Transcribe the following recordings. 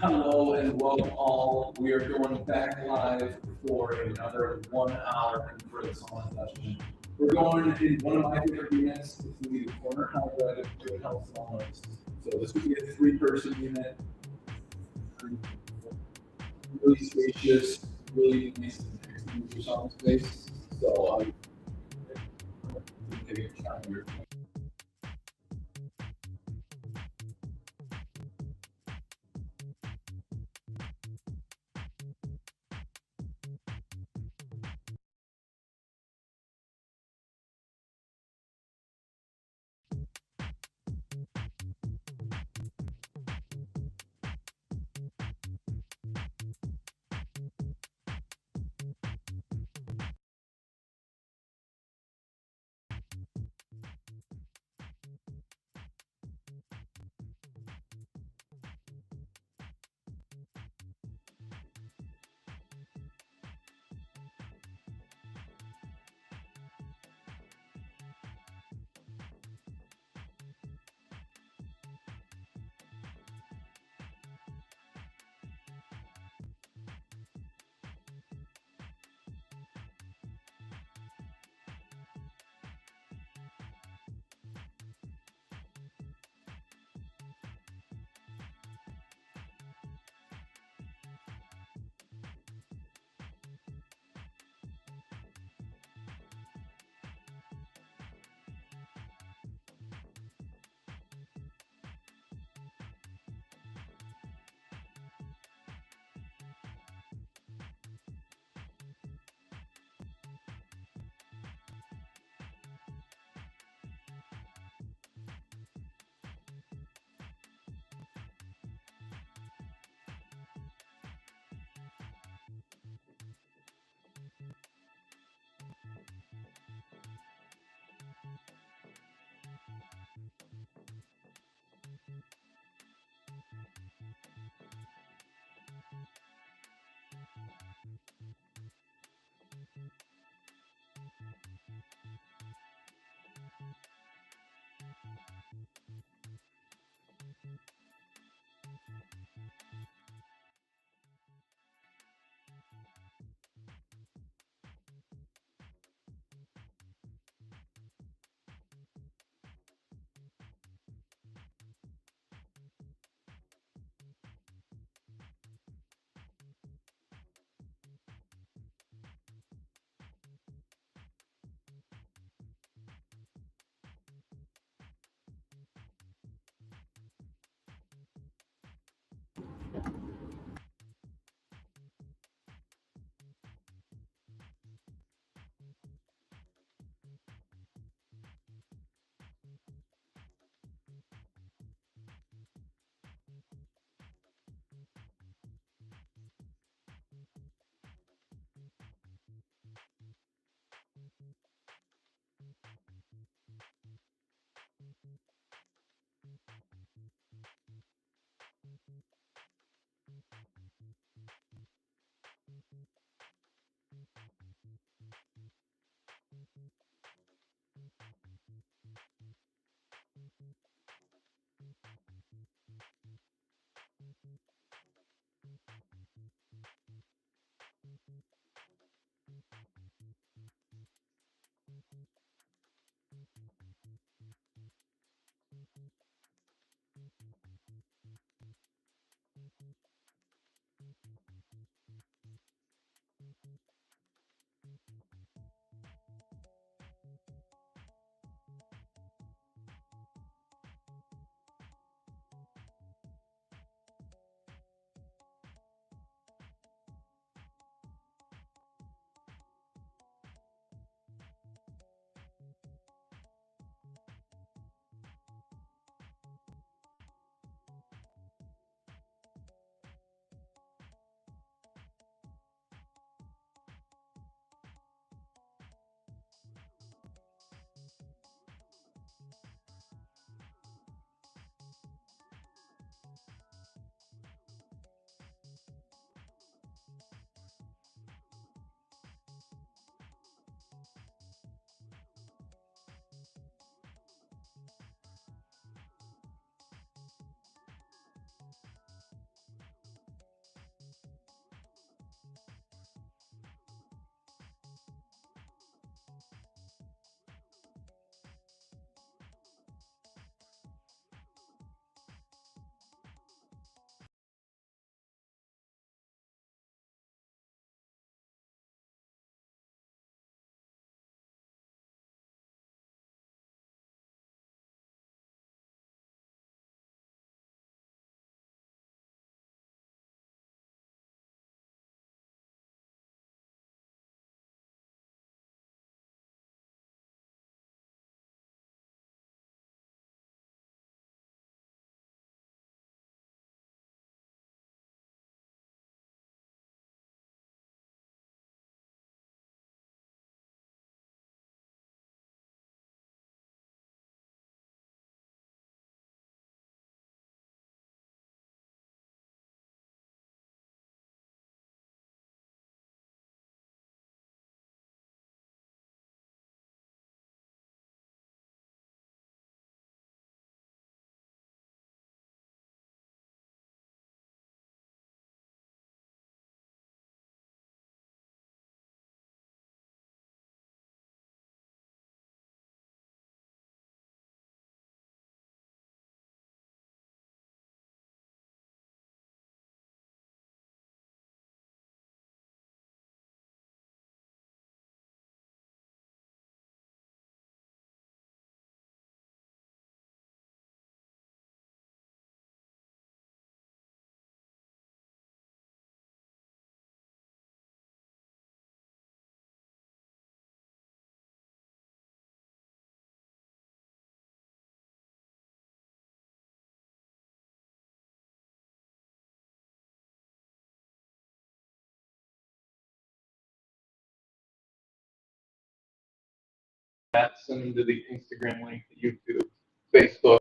Hello and welcome all. We are going back live for another 1 hour for the sauna session. We're going in one of my favorite units. It's going to be the corner hybrid good health saunas. So this would be a three-person unit, really spacious, really nice and use your sauna space. So I'm taking a shot here. that, send them to the Instagram link, the YouTube, Facebook.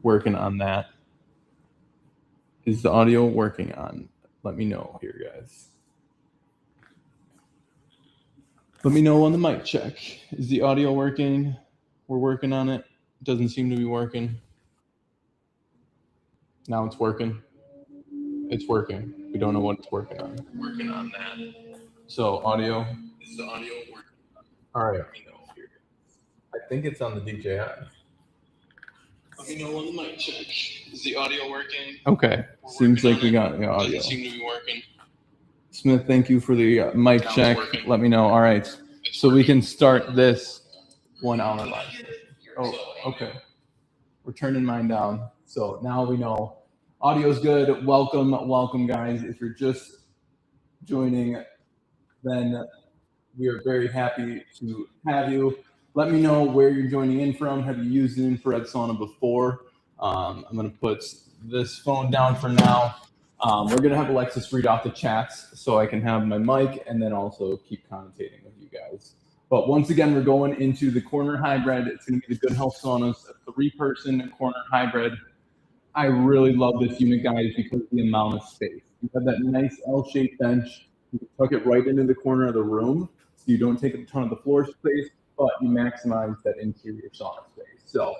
Working on that. Is the audio working on? Let me know here, guys. Let me know on the mic check. Is the audio working? We're working on it. Doesn't seem to be working. Now it's working. It's working. We don't know what it's working on. Working on that. So audio. Is the audio working? All right. Let me know here. I think it's on the DJI. Let me know on the mic check. Is the audio working? Okay. Seems like we got the audio. Doesn't seem to be working. Smith, thank you for the mic check. Let me know. All right. So we can start this 1 hour live. Oh, okay. We're turning mine down. So now we know audio's good. Welcome, guys. If you're just joining, then we are very happy to have you. Let me know where you're joining in from. Have you used an infrared sauna before? I'm going to put this phone down for now. We're going to have Alexis read off the chats so I can have my mic and then also keep commentating with you guys. But once again, we're going into the corner hybrid. It's going to be the Good Health Saunas, a 3-person corner hybrid. I really love this unit, guys, because of the amount of space. You have that nice L-shaped bench. You can tuck it right into the corner of the room, so you don't take a ton of the floor space, but you maximize that interior sauna space. So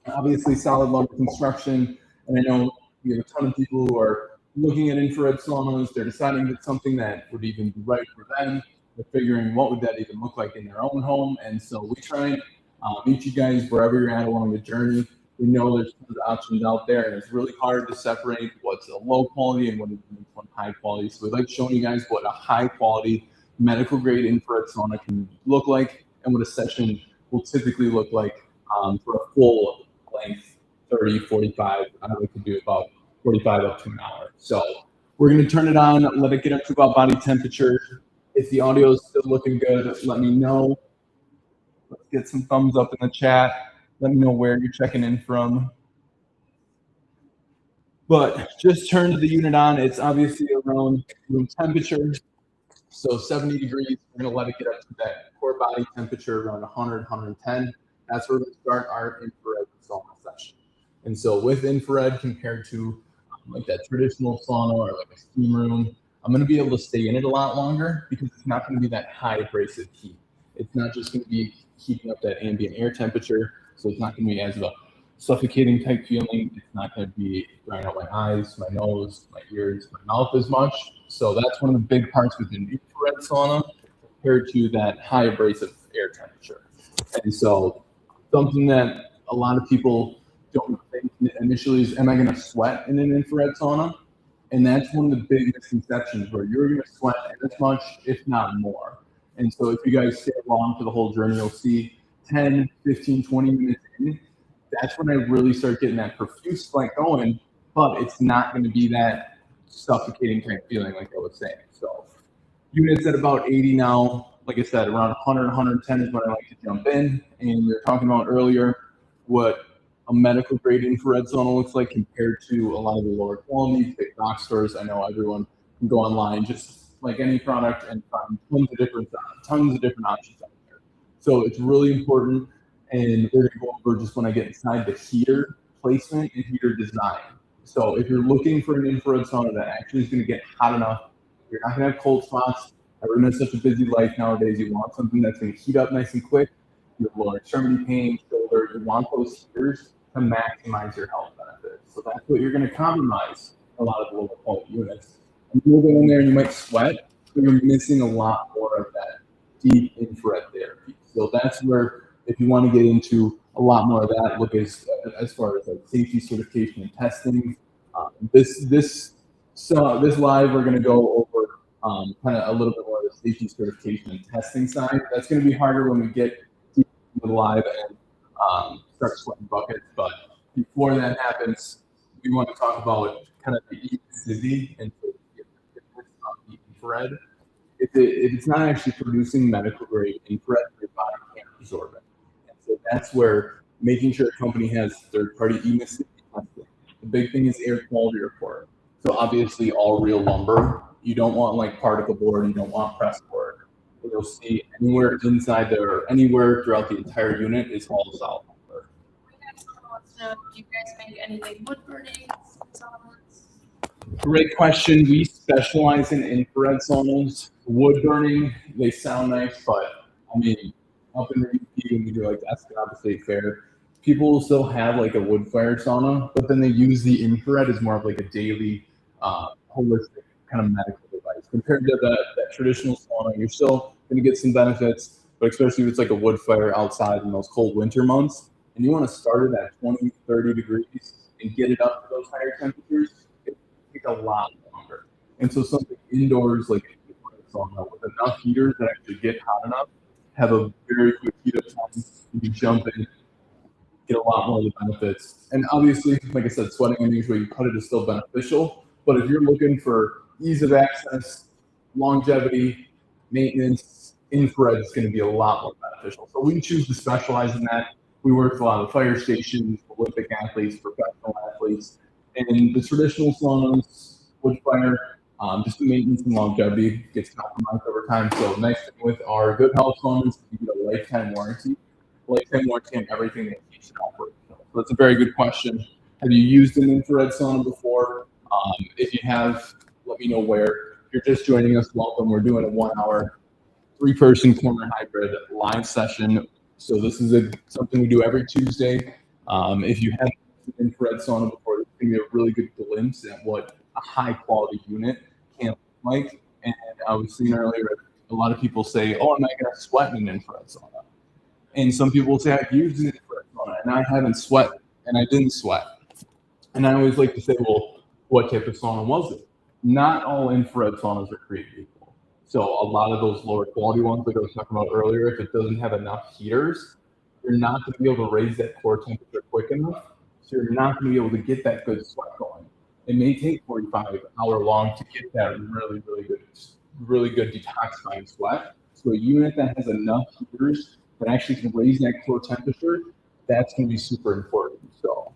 obviously solid lumber construction, and I know we have a ton of people who are looking at infrared saunas. They're deciding that something that would even be right for them. They're figuring what would that even look like in their own home, and so we try and meet you guys wherever you're at along the journey. We know there's tons of options out there, and it's really hard to separate what's a low quality and what is one high quality. So we like showing you guys what a high quality medical grade infrared sauna can look like and what a session will typically look like for a full length 30, 45. I like to do about 45 up to an hour. So we're going to turn it on, let it get up to about body temperature. If the audio is still looking good, let me know. Let's get some thumbs up in the chat. Let me know where you're checking in from. But just turned the unit on. It's obviously around room temperature. So 70 degrees, we're going to let it get up to that core body temperature around 100, 110. That's where we start our infrared sauna session. And so with infrared compared to like that traditional sauna or like a steam room, I'm going to be able to stay in it a lot longer because it's not going to be that high abrasive heat. It's not just going to be keeping up that ambient air temperature. So it's not going to be as of a suffocating type feeling. It's not going to be drying out my eyes, my nose, my ears, my mouth as much. So that's one of the big parts with an infrared sauna compared to that high abrasive air temperature. And so something that a lot of people don't think initially is, am I going to sweat in an infrared sauna? And that's one of the big misconceptions where you're going to sweat as much, if not more. And so if you guys stay along for the whole journey, you'll see 10, 15, 20 minutes in, that's when I really start getting that profuse sweat going, but it's not going to be that suffocating type feeling like I was saying. So units at about 80 now, like I said, around 100, 110 is when I like to jump in. And we were talking about earlier what a medical grade infrared sauna looks like compared to a lot of the lower quality big box stores. I know everyone can go online, just like any product, and find tons of different options out there. So it's really important. And we're going to go over just when I get inside the heater placement and heater design. So if you're looking for an infrared sauna that actually is going to get hot enough, you're not going to have cold spots. Everyone has such a busy life nowadays. You want something that's going to heat up nice and quick. You have lower extremity pain, shoulder. You want those heaters to maximize your health benefits. So that's what you're going to compromise a lot of the lower quality units. And you'll go in there and you might sweat, but you're missing a lot more of that deep infrared therapy. So that's where, if you want to get into a lot more of that, look as far as like safety certification and testing. This live, we're going to go over kind of a little bit more of the safety certification and testing side. That's going to be harder when we get deep into the live and start sweating buckets. But before that happens, we want to talk about kind of the elasticity and the infrared. If it's not actually producing medical grade infrared, your body can't absorb it. And so that's where making sure a company has third-party elasticity testing. The big thing is air quality report. So obviously all real lumber. You don't want like particle board, you don't want press board. What you'll see anywhere inside there or anywhere throughout the entire unit is all solid lumber. Someone wants to know, do you guys make anything wood burning? Great question. We specialize in infrared saunas. Wood burning, they sound nice, but I mean, up in the UP when we do like Escanaba State Fair, people will still have like a wood fire sauna, but then they use the infrared as more of like a daily holistic kind of medical device. Compared to that traditional sauna, you're still going to get some benefits, but especially if it's like a wood fire outside in those cold winter months, and you want to start it at 20, 30 degrees and get it up to those higher temperatures, it takes a lot longer. And so something indoors like a sauna with enough heaters that actually get hot enough, have a very quick heat up time, you can jump in, get a lot more of the benefits. And obviously, like I said, sweating unusual, you cut it is still beneficial. But if you're looking for ease of access, longevity, maintenance, infrared is going to be a lot more beneficial. So we choose to specialize in that. We work with a lot of fire stations, Olympic athletes, professional athletes, and the traditional saunas, wood fire, just the maintenance and longevity gets compromised over time. So nice thing with our Good Health saunas, you get a lifetime warranty on everything that keeps it operational. So that's a very good question. Have you used an infrared sauna before? If you have, let me know where. If you're just joining us, welcome. We're doing a 1 hour, 3-person corner hybrid live session. So this is something we do every Tuesday. If you haven't used an infrared sauna before, it's going to be a really good glimpse at what a high quality unit can look like. And I was seeing earlier, a lot of people say, oh, am I going to sweat in an infrared sauna? And some people will say, I've used an infrared sauna and I haven't sweat, and I didn't sweat. And I always like to say, well, what type of sauna was it? Not all infrared saunas are created equal. So a lot of those lower quality ones, like I was talking about earlier, if it doesn't have enough heaters, you're not going to be able to raise that core temperature quick enough. So you're not going to be able to get that good sweat going. It may take 45 hours long to get that really good detoxifying sweat. So a unit that has enough heaters that actually can raise that core temperature, that's going to be super important. So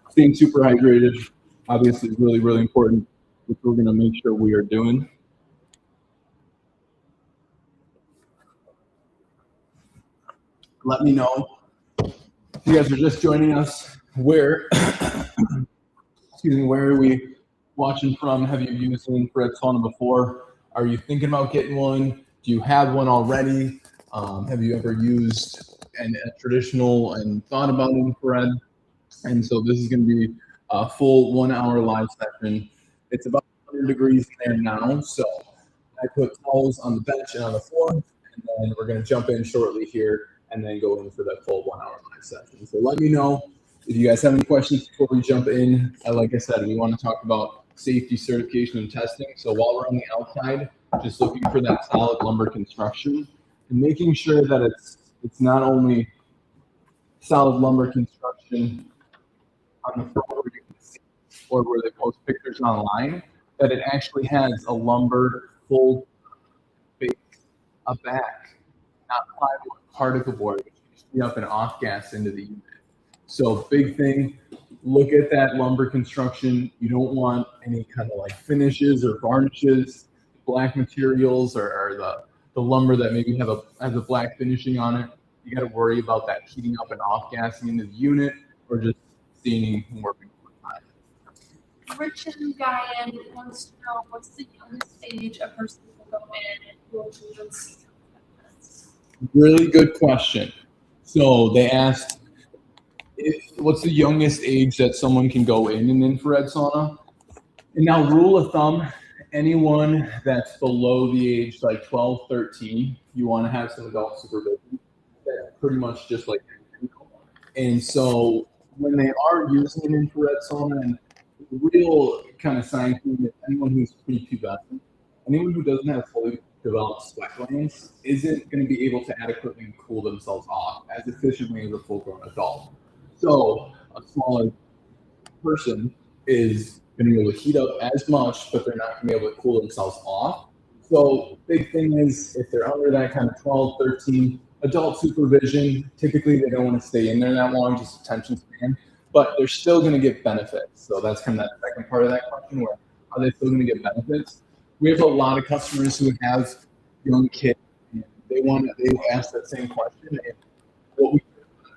staying super hydrated, obviously really, really important, which we're going to make sure we are doing. Let me know if you guys are just joining us. Where are we watching from? Have you used an infrared sauna before? Are you thinking about getting one? Do you have one already? Have you ever used a traditional and thought about infrared? And so this is going to be a full 1 hour live session. It's about 100 degrees in there now. So I put towels on the bench and on the floor, and then we're going to jump in shortly here and then go in for that full 1 hour live session. So let me know if you guys have any questions before we jump in. Like I said, we want to talk about safety certification and testing. So while we're on the outside, just looking for that solid lumber construction and making sure that it's not only solid lumber construction on the front where you can see or where they post pictures online, that it actually has a lumber full base, a back, not plywood, particle board, which can free up and off gas into the unit. So big thing, look at that lumber construction. You don't want any kind of like finishes or varnishes, black materials, or the lumber that maybe has a black finishing on it. You got to worry about that heating up and off gassing into the unit or just staining and working over time. Rich and Guyan wants to know what's the youngest age a person will go in and will choose. Really good question. So they asked, what's the youngest age that someone can go in an infrared sauna? And now, rule of thumb, anyone that's below the age like 12, 13, you want to have some adult supervision. That's pretty much just like. And so when they are using an infrared sauna, and the real kind of sign is anyone who's prepubescent, anyone who doesn't have fully developed sweat glands isn't going to be able to adequately cool themselves off as efficiently as a full-grown adult. So a smaller person is going to be able to heat up as much, but they're not going to be able to cool themselves off. So big thing is if they're under that kind of 12, 13, adult supervision, typically they don't want to stay in there that long, just attention span, but they're still going to get benefits. So that's kind of that second part of that question, where are they still going to get benefits? We have a lot of customers who have young kids, and they ask that same question. And what we do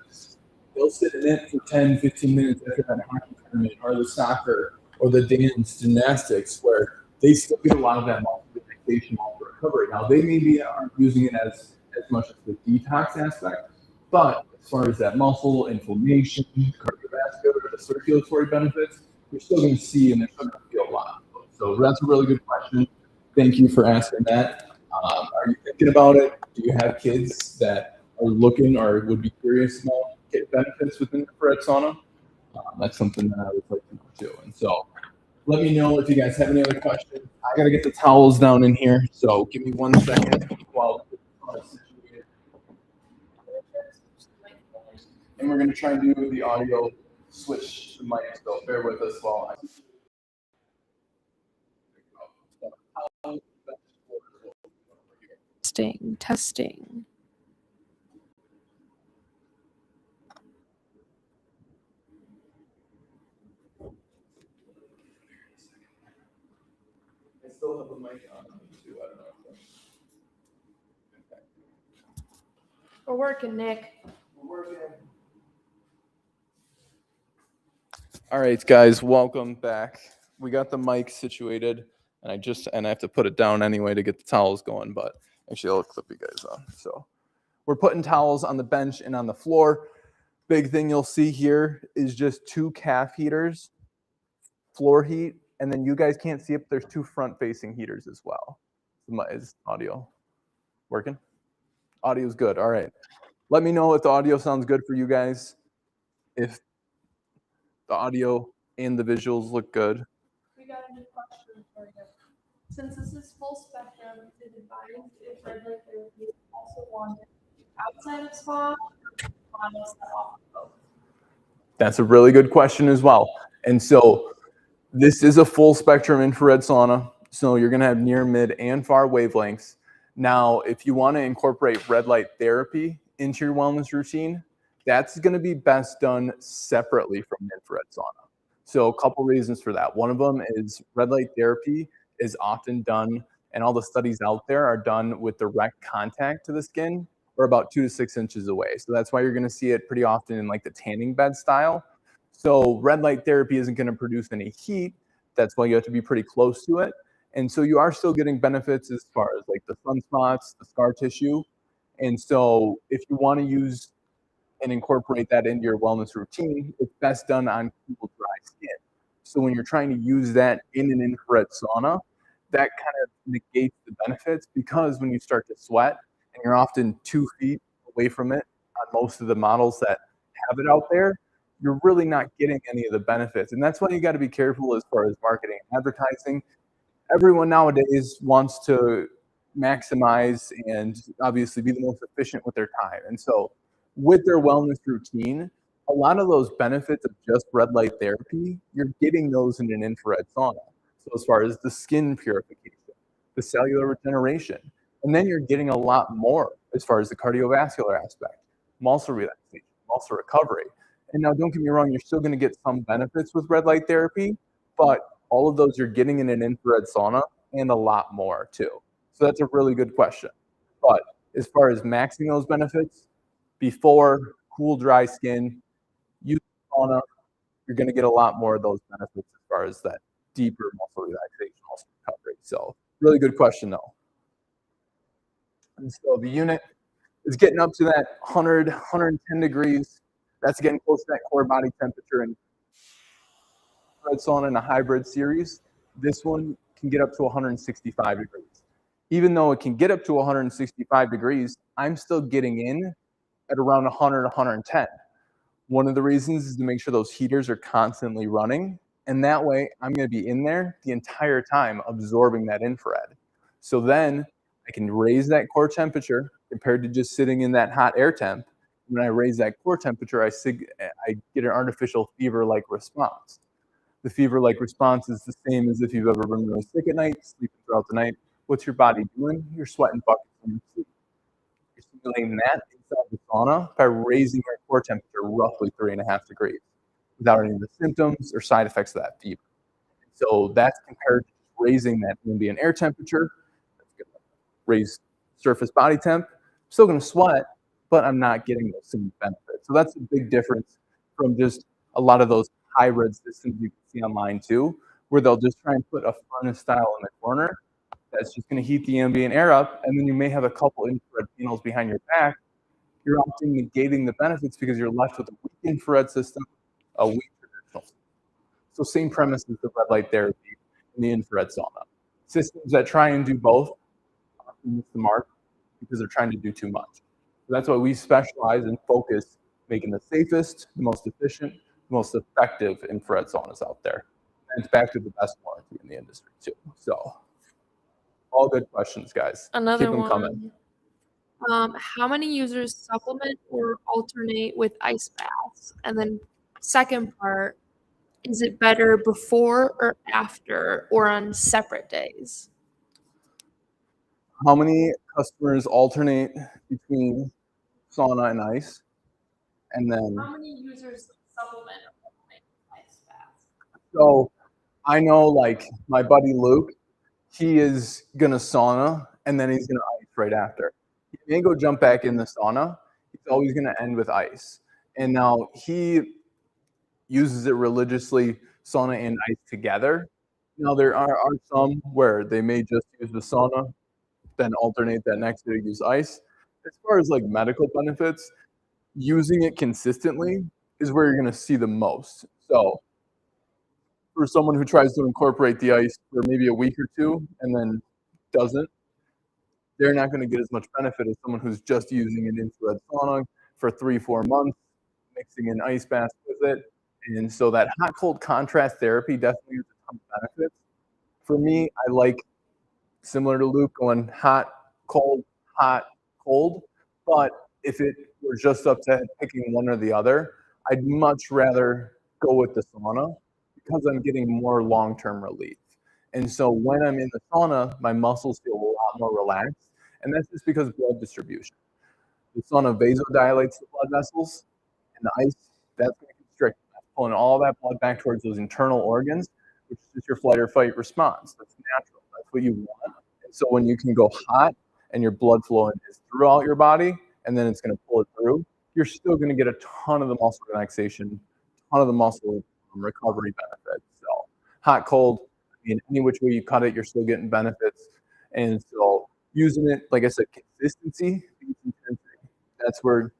is they'll sit in it for 10, 15 minutes after that hockey tournament or the soccer or the dance, gymnastics, where they still get a lot of that muscle relaxation, muscle recovery. Now, they maybe aren't using it as much as the detox aspect, but as far as that muscle, inflammation, cardiovascular, the circulatory benefits, you're still going to see and they're still going to feel a lot. So that's a really good question. Thank you for asking that. Are you thinking about it? Do you have kids that are looking or would be curious about get benefits within the infrared sauna? That's something that I would like to know too. And so let me know if you guys have any other questions. I got to get the towels down in here. So give me 1 second while situated. And we're going to try and do the audio switch the mic. So bear with us while I. Testing. I still have a mic on too. I don't know. Okay. We're working, Nick. We're working. All right, guys, welcome back. We got the mic situated, and I have to put it down anyway to get the towels going, but actually I'll clip you guys on. So we're putting towels on the bench and on the floor. Big thing you'll see here is just 2 calf heaters, floor heat, and then you guys can't see it, but there's 2 front-facing heaters as well. Is audio working? Audio's good. All right. Let me know if the audio sounds good for you guys. If the audio and the visuals look good. We got a new question for you. Since this is full spectrum, is it advised if red light therapy is also wanted outside of spa? That's a really good question as well. And so this is a full spectrum infrared sauna. So you're going to have near, mid, and far wavelengths. Now, if you want to incorporate red light therapy into your wellness routine, that's going to be best done separately from an infrared sauna. So a couple reasons for that. One of them is red light therapy is often done, and all the studies out there are done with direct contact to the skin or about 2 to 6 inches away. So that's why you're going to see it pretty often in like the tanning bed style. So red light therapy isn't going to produce any heat. That's why you have to be pretty close to it. And so you are still getting benefits as far as like the sunspots, the scar tissue. And so if you want to use and incorporate that into your wellness routine, it's best done on cool, dry skin. So when you're trying to use that in an infrared sauna, that kind of negates the benefits, because when you start to sweat, and you're often 2 feet away from it on most of the models that have it out there, you're really not getting any of the benefits. And that's why you got to be careful as far as marketing and advertising. Everyone nowadays wants to maximize and obviously be the most efficient with their time. And so with their wellness routine, a lot of those benefits of just red light therapy, you're getting those in an infrared sauna. So as far as the skin purification, the cellular regeneration, and then you're getting a lot more as far as the cardiovascular aspect, muscle relaxation, muscle recovery. And now don't get me wrong, you're still going to get some benefits with red light therapy, but all of those you're getting in an infrared sauna and a lot more too. So that's a really good question. But as far as maxing those benefits, before cool, dry skin, use sauna, you're going to get a lot more of those benefits as far as that deeper muscle relaxation, muscle recovery. So really good question though. And so the unit is getting up to that 100, 110 degrees. That's getting close to that core body temperature. And red sauna in a hybrid series, this one can get up to 165 degrees. Even though it can get up to 165 degrees, I'm still getting in at around 100, 110. One of the reasons is to make sure those heaters are constantly running. And that way, I'm going to be in there the entire time absorbing that infrared. So then I can raise that core temperature compared to just sitting in that hot air temp. When I raise that core temperature, I get an artificial fever-like response. The fever-like response is the same as if you've ever been really sick at night, sleeping throughout the night. What's your body doing? You're sweating buckets when you sleep. You're simulating that inside the sauna by raising your core temperature roughly 3.5 degrees without any of the symptoms or side effects of that fever. So that's compared to raising that ambient air temperature. That's going to raise surface body temp. I'm still going to sweat, but I'm not getting those same benefits. So that's a big difference from just a lot of those hybrid systems you can see online too, where they'll just try and put a furnace style in the corner that's just going to heat the ambient air up, and then you may have a couple infrared panels behind your back. You're often negating the benefits because you're left with a weak infrared system, a weak traditional system. So same premise as the red light therapy and the infrared sauna. Systems that try and do both often miss the mark because they're trying to do too much. So that's why we specialize and focus making the safest, the most efficient, the most effective infrared saunas out there. And it's back to the best warranty in the industry too. So all good questions, guys. Another Keep them one. coming. How many users supplement or alternate with ice baths? And then second part, is it better before or after or on separate days? How many customers alternate between sauna and ice? And then, How many users supplement or alternate with ice baths? so I know like my buddy Luke, he is gonna sauna and then he's gonna ice right after. He may go jump back in the sauna. He's always gonna end with ice. And now he uses it religiously, sauna and ice together. Now there are some where they may just use the sauna, then alternate that next day to use ice. As far as like medical benefits, using it consistently is where you're gonna see the most. So for someone who tries to incorporate the ice for maybe a week or two and then doesn't, they're not going to get as much benefit as someone who's just using an infrared sauna for 3-4 months, mixing in ice baths with it. And so that hot cold contrast therapy definitely has a ton of benefits. For me, I like, similar to Luke, going hot, cold, but if it were just up to picking one or the other, I'd much rather go with the sauna because I'm getting more long-term relief. And so when I'm in the sauna, my muscles feel a lot more relaxed. And that's just because of blood distribution. The sauna vasodilates the blood vessels, and the ice, that's going to constrict. That's pulling all that blood back towards those internal organs, which is just your flight or fight response. That's natural. That's what you want. And so when you can go hot and your blood flow is throughout your body, and then it's going to pull it through, you're still going to get a ton of the muscle relaxation, a ton of the muscle recovery benefits. So hot, cold, I mean, any which way you cut it, you're still getting benefits. And so using it, like I said, consistency beats intensity. That's where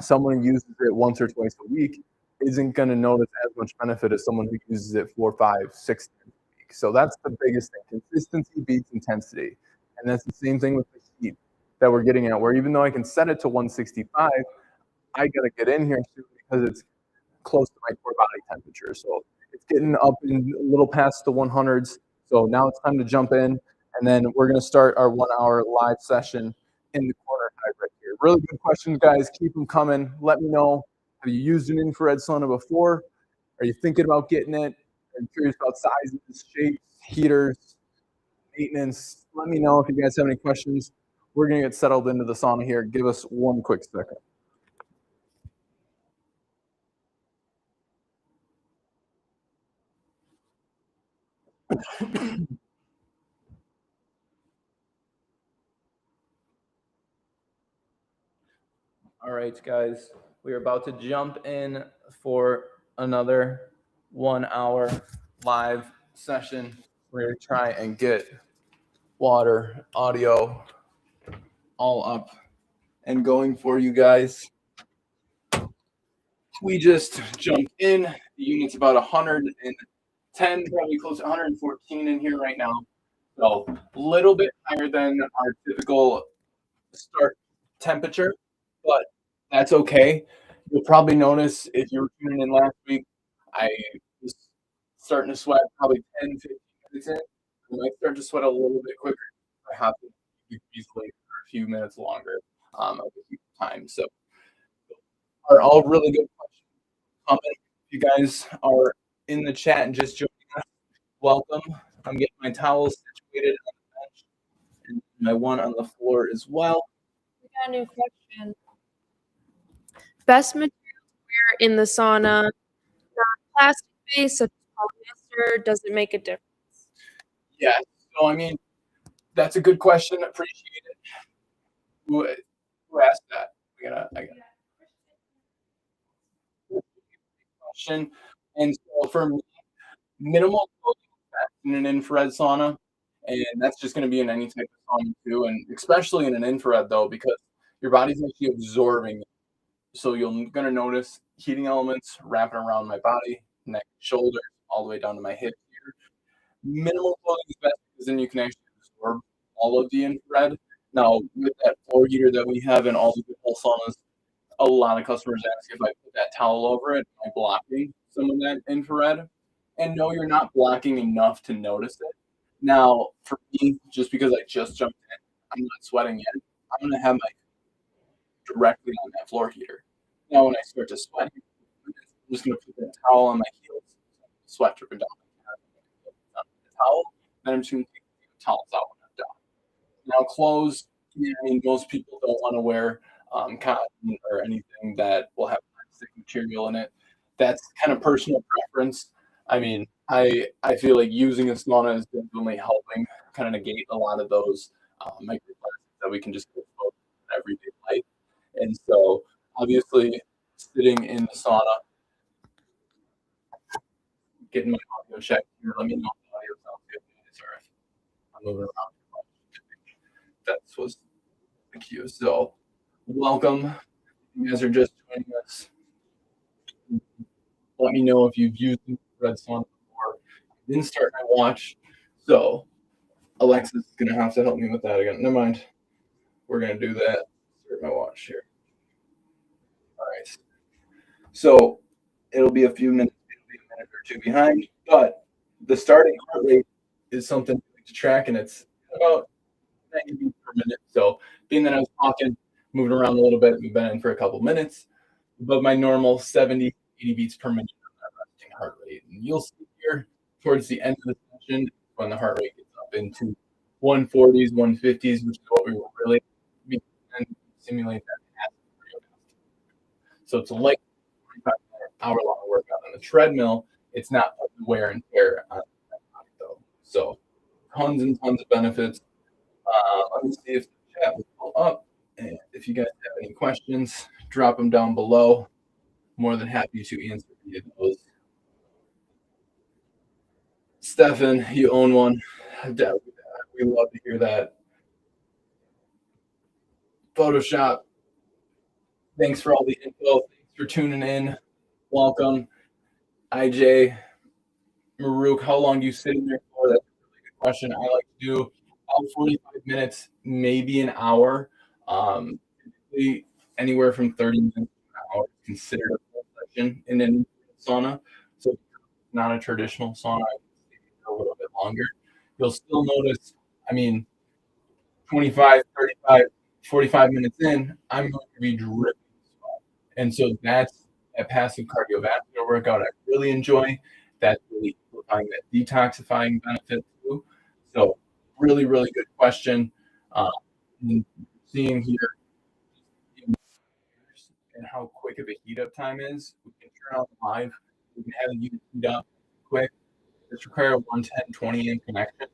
someone who uses it once or twice a week isn't going to notice as much benefit as someone who uses it 4, 5, 6 times a week. So that's the biggest thing. Consistency beats intensity. And that's the same thing with the heat that we're getting at, where even though I can set it to 165, I got to get in here soon because it's close to my core body temperature. So it's getting up in a little past the 100s. So now it's time to jump in, and then we're going to start our 1 hour live session in the corner hybrid here. Really good questions, guys. Keep them coming. Let me know. Have you used an infrared sauna before? Are you thinking about getting it? Are you curious about sizes, shapes, heaters, maintenance? Let me know if you guys have any questions. We're going to get settled into the sauna here. Give us one quick second. All right, guys, we are about to jump in for another 1 hour live session. We're going to try and get water, audio, all up and going for you guys. We just jumped in. The unit's about 110, probably close to 114 in here right now. So a little bit higher than our typical start temperature, but that's okay. You'll probably notice if you were tuning in last week, I was starting to sweat probably 10, 15 minutes in. I might start to sweat a little bit quicker. I have to degrees later for a few minutes longer of the time. So are all really good questions. If you guys are in the chat and just joining us, welcome. I'm getting my towels situated on the bench and my one on the floor as well. We got a new question. Best material to wear in the sauna, not plastic based, such as polyester. Does it make a difference? Yeah. So I mean, that's a good question. Appreciate it. Who asked that? I got question. And so for me, minimal clothing in an infrared sauna, and that's just going to be in any type of sauna too, and especially in an infrared though, because your body's actually absorbing. So you're going to notice heating elements wrapping around my body, neck, shoulders, all the way down to my hip here. Minimal clothing is best because then you can actually absorb all of the infrared. Now, with that floor heater that we have in all the whole saunas, a lot of customers ask if I put that towel over it, am I blocking some of that infrared? And no, you're not blocking enough to notice it. Now, for me, just because I just jumped in, I'm not sweating yet. I'm going to have my directly on that floor heater. Now, when I start to sweat, I'm just going to put that towel on my heels, sweat dripping down my towel. Then I'm just going to take the towels out when I'm done. Now, clothes, I mean, most people don't want to wear cotton or anything that will have plastic material in it. That's kind of personal preference. I mean, I feel like using a sauna is definitely helping kind of negate a lot of those microplastics that we can just get exposed in everyday life. And so, obviously, sitting in the sauna, getting my audio checked here. Let me know if the audio sounds good, guys, or if I'm moving around. That was the cue. So, welcome. You guys are just joining us. Let me know if you've used Red Sauna before. I didn't start my watch, so Alexa's is gonna have to help me with that again. Never mind. We're gonna do that. Start my watch here. All right. So it'll be a few minutes. It'll be a minute or two behind, but the starting heart rate is something to track, and it's about 90 beats per minute. So being that I was talking, moving around a little bit, we've been in for a couple minutes, above my normal 70, 80 beats per minute resting heart rate. And you'll see here towards the end of the session when the heart rate gets up into 140s, 150s, which is what we will really be and simulate that. So it's a light 45-minute, hour-long workout on the treadmill. It's not wear and tear on the body though. So tons and tons of benefits. Let me see if the chat will pull up. And if you guys have any questions, drop them down below. More than happy to answer any of those. Stefan, you own one. We love to hear that. Photoshop, thanks for all the info. Thanks for tuning in. Welcome. IJ, Maruk, how long do you sit in there for? That's a really good question. I like to do about 45 minutes, maybe an hour. Anywhere from 30 minutes to an hour is considered a full session in an sauna. So not a traditional sauna, a little bit longer. You'll still notice, I mean, 25, 35, 45 minutes in, I'm going to be dripping sweat. And so that's a passive cardiovascular workout I really enjoy. That's really amplifying that detoxifying benefit too. So really, really good question. And seeing here and how quick of a heat up time is, we can turn on live. We can have the unit heat up quick. This requires a 110/20 amp connection.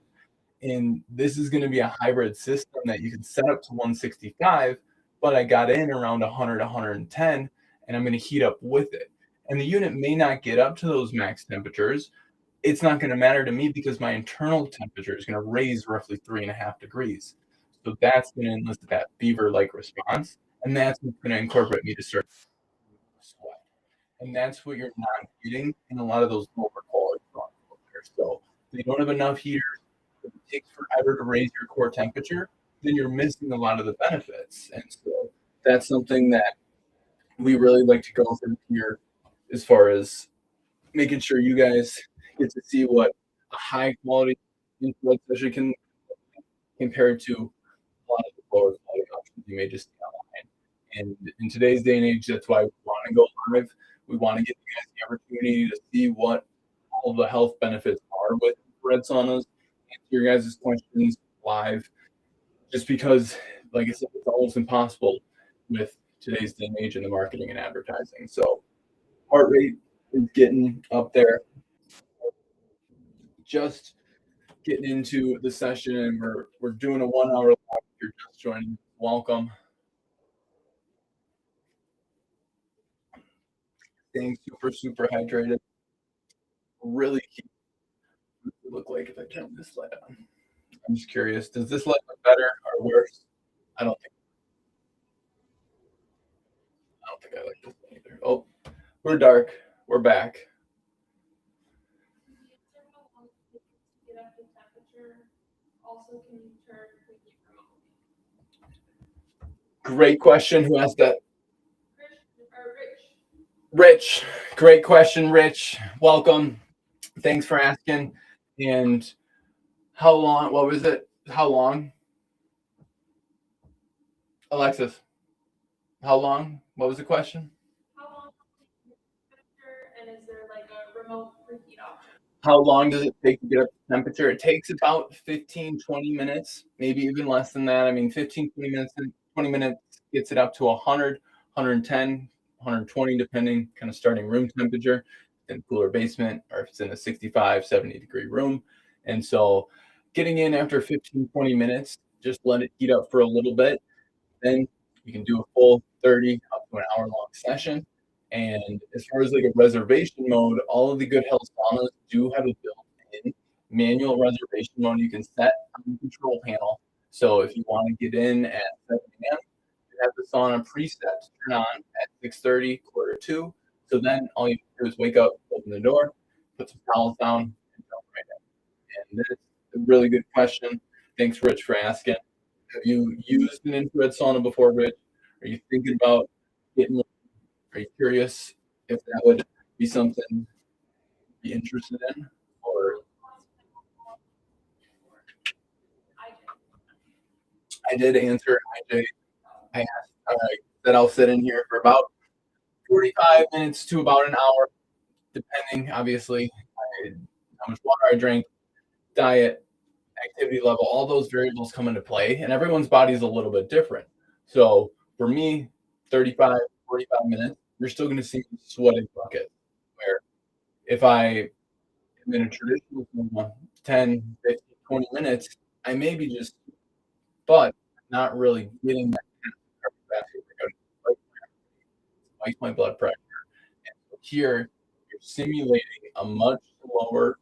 And this is going to be a hybrid system that you can set up to 165, but I got in around 100, 110, and I'm going to heat up with it. And the unit may not get up to those max temperatures. It's not going to matter to me because my internal temperature is going to raise roughly 3.5 degrees. So that's going to enlist that fever-like response, and that's what's going to incorporate me to start sweat. And that's what you're not getting in a lot of those lower quality saunas. So they don't have enough heaters. If it takes forever to raise your core temperature, then you're missing a lot of the benefits. And so that's something that we really like to go through here as far as making sure you guys get to see what a high quality infrared session can compare to a lot of the lower quality options you may just see online. And in today's day and age, that's why we want to go live. We want to give you guys the opportunity to see what all the health benefits are with infrared saunas, answer your guys' questions live, just because, like I said, it's almost impossible with today's day and age in the marketing and advertising. So heart rate is getting up there. Just getting into the session, and we're doing a 1 hour live. If you're just joining, welcome. Staying super hydrated. Really keep what does it look like if I turn this light on. I'm just curious, does this light look better or worse? I don't think I like this one either. Oh, we're dark. We're back. Great question. Who asked that? Rich. Great question, Rich. Welcome. Thanks for asking. And how long? What was it? How long? Alexis, how long? What was the question? And is there like a remote preheat option? How long does it take to get up to temperature? It takes about 15, 20 minutes, maybe even less than that. I mean, 15, 20 minutes, 20 minutes gets it up to 100, 110, 120, depending kind of starting room temperature in cooler basement, or if it's in a 65, 70 degree room. And so getting in after 15, 20 minutes, just let it heat up for a little bit. Then you can do a full 30 up to an hour long session. And as far as like a reservation mode, all of the Good Health saunas do have a built-in manual reservation mode you can set on the control panel. So if you want to get in at 7 a.m., you have the sauna preset to turn on at 6:30, 1:45. So then all you do is wake up, open the door, put some towels down, and jump right in. And that's a really good question. Thanks, Rich, for asking. Have you used an infrared sauna before, Rich? Are you thinking about getting one? Are you curious if that would be something you'd be interested in? Or I did answer IJ. I asked, that I'll sit in here for about 45 minutes to about an hour, depending, obviously, how much water I drink, diet, activity level, all those variables come into play, and everyone's body is a little bit different. So for me, 35, 45 minutes, you're still going to see me sweating bucket. Where if I am in a traditional 10, 15, 20 minutes, I may be just, but not really getting that cardiovascular spike my blood pressure. And so here, you're simulating a much lower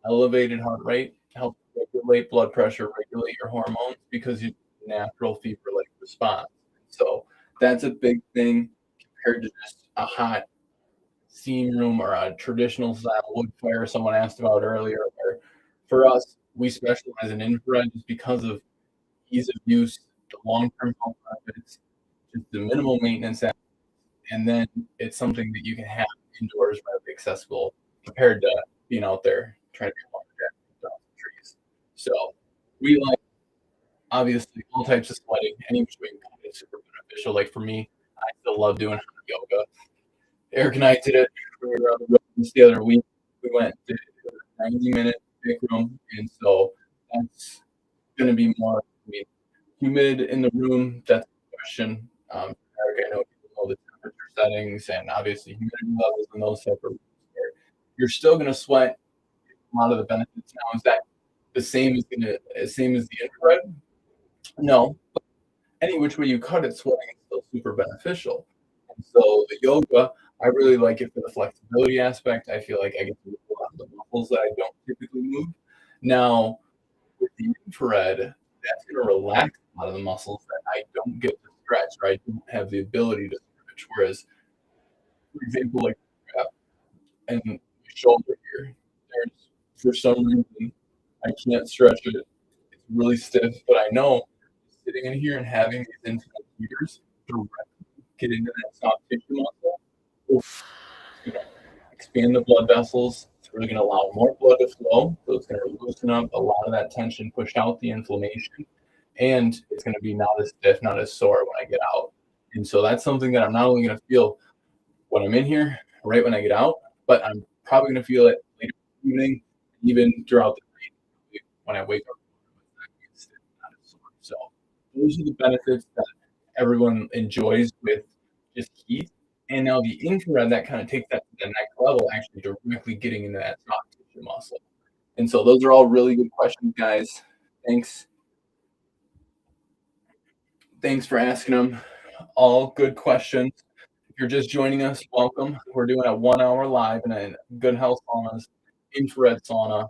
elevated heart rate, help regulate blood pressure, regulate your hormones because you natural fever-like response. So that's a big thing compared to just a hot steam room or a traditional style wood fire someone asked about earlier. Where for us, we specialize in infrared just because of ease of use, the long-term health benefits, just the minimal maintenance, and then it's something that you can have indoors, readily accessible compared to being out there trying to be down trees. So we like obviously all types of sweating, any which way you cut it is super beneficial. Like for me, I still love doing yoga. Eric and I did it. We were on the road the other week. We went did a 90-minute big room, and so that's going to be more. I mean, humid in the room. That's a question. Eric, I know you know the temperature settings and obviously humidity levels and those type of. You're still going to sweat. A lot of the benefits now is that the same as the infrared. No, any which way you cut it, sweating is still super beneficial. And so the yoga, I really like it for the flexibility aspect. I feel like I get to move a lot of the muscles that I don't typically move. Now, with the infrared, that's going to relax a lot of the muscles that I don't get to stretch, or I don't have the ability to stretch. Whereas, for example, like and my shoulder here, there's for some reason I can't stretch it. It's really stiff, but I know sitting in here and having these infinite heaters directly get into that soft tissue muscle, oof, it's going to expand the blood vessels. It's really going to allow more blood to flow. So it's going to loosen up a lot of that tension, push out the inflammation, and it's going to be not as stiff, not as sore when I get out. And so that's something that I'm not only going to feel when I'm in here, right when I get out, but I'm probably going to feel it later in the evening, even throughout the night when I wake up. So those are the benefits that everyone enjoys with just heat. And now the infrared that kind of takes that to the next level, actually directly getting into that soft tissue muscle. And so those are all really good questions, guys. Thanks. Thanks for asking them. All good questions. If you're just joining us, welcome. We're doing a 1 hour live in a Good Health Saunas infrared sauna.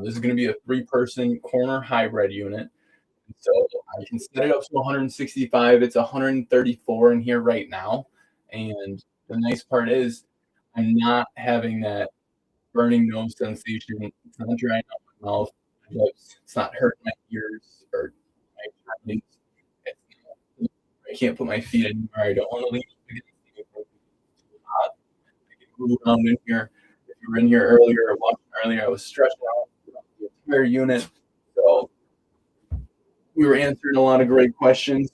This is going to be a 3-person corner hybrid unit. So I can set it up to 165. It's 134 in here right now. And the nice part is I'm not having that burning nose sensation. It's not drying out my mouth, my lips. It's not hurting my ears or my eyes. I can't put my feet anywhere. I don't want to lean against anything. It's hot. I can move around in here. If you were in here earlier or watching earlier, I was stretching out the entire unit. So we were answering a lot of great questions.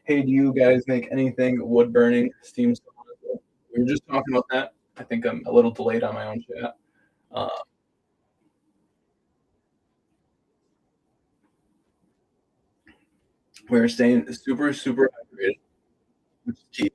Hey, do you guys make anything wood burning steam sauna? We were just talking about that. I think I'm a little delayed on my own chat. We were staying super hydrated, which is key.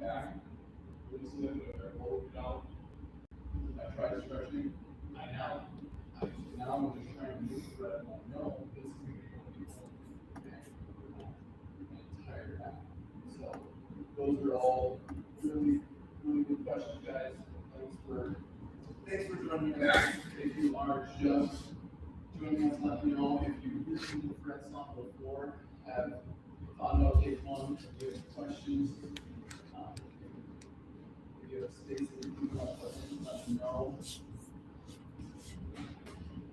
Back, loosen it, or hold it out. I tried stretching. I now, now I'm just trying to move it. I'm like, no, this is entire back. So those are all really good questions, guys. Thanks for joining us. If you are just joining us, let me know if you've listened to Fred Song before, have thought about taking one, if you have questions. space that you want, let me know.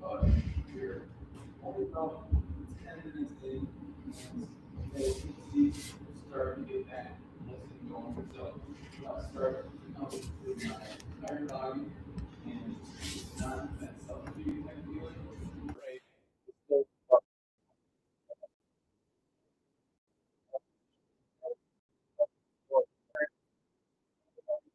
But you're only about 10 minutes in, and as you can see, starting to get that lifting going. So start with my entire body, and it's not that something I feel like. Right.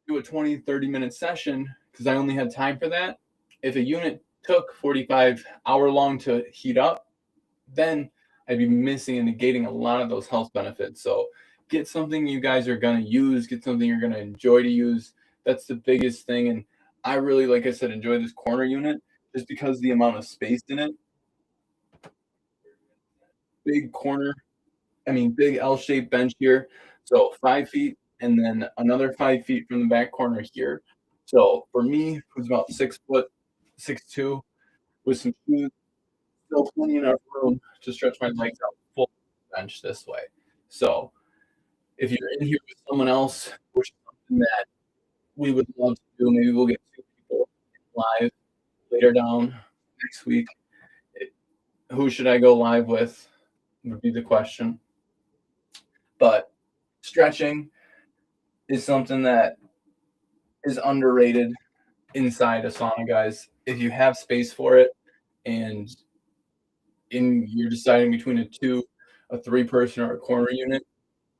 Do a 20, 30-minute session because I only had time for that. If a unit took 45-hour long to heat up, then I'd be missing and negating a lot of those health benefits. So get something you guys are going to use, get something you're going to enjoy to use. That's the biggest thing. And I really, like I said, enjoy this corner unit just because the amount of space in it. Big corner, big L-shaped bench here. So 5 feet and then another 5 feet from the back corner here. So for me, who's about 6 foot, 6'2", with some shoes, still plenty enough room to stretch my legs out full bench this way. So if you're in here with someone else, which is something that we would love to do, maybe we'll get 2 people live later down next week. Who should I go live with would be the question. But stretching is something that is underrated inside a sauna, guys. If you have space for it and you're deciding between a 3-person or a corner unit,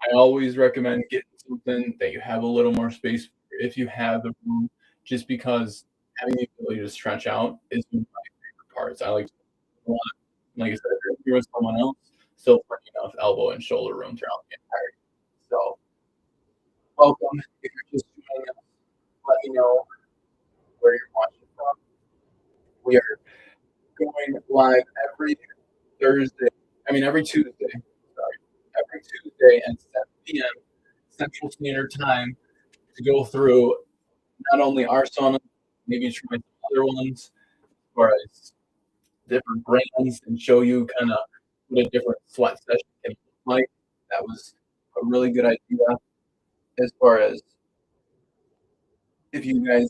I always recommend getting something that you have a little more space if you have the room, just because having the ability to stretch out is one of my favorite parts. I like to a lot. Like I said, if you're with someone else, still plenty enough elbow and shoulder room throughout the entirety. So welcome. If you're just joining us, let me know where you're watching from. We are going live every Tuesday. Sorry, every Tuesday at 7 p.m. Central Standard Time to go through not only our sauna, maybe try some other ones, as far as different brands, and show you kind of what a different sweat session can look like. That was a really good idea. As far as if you guys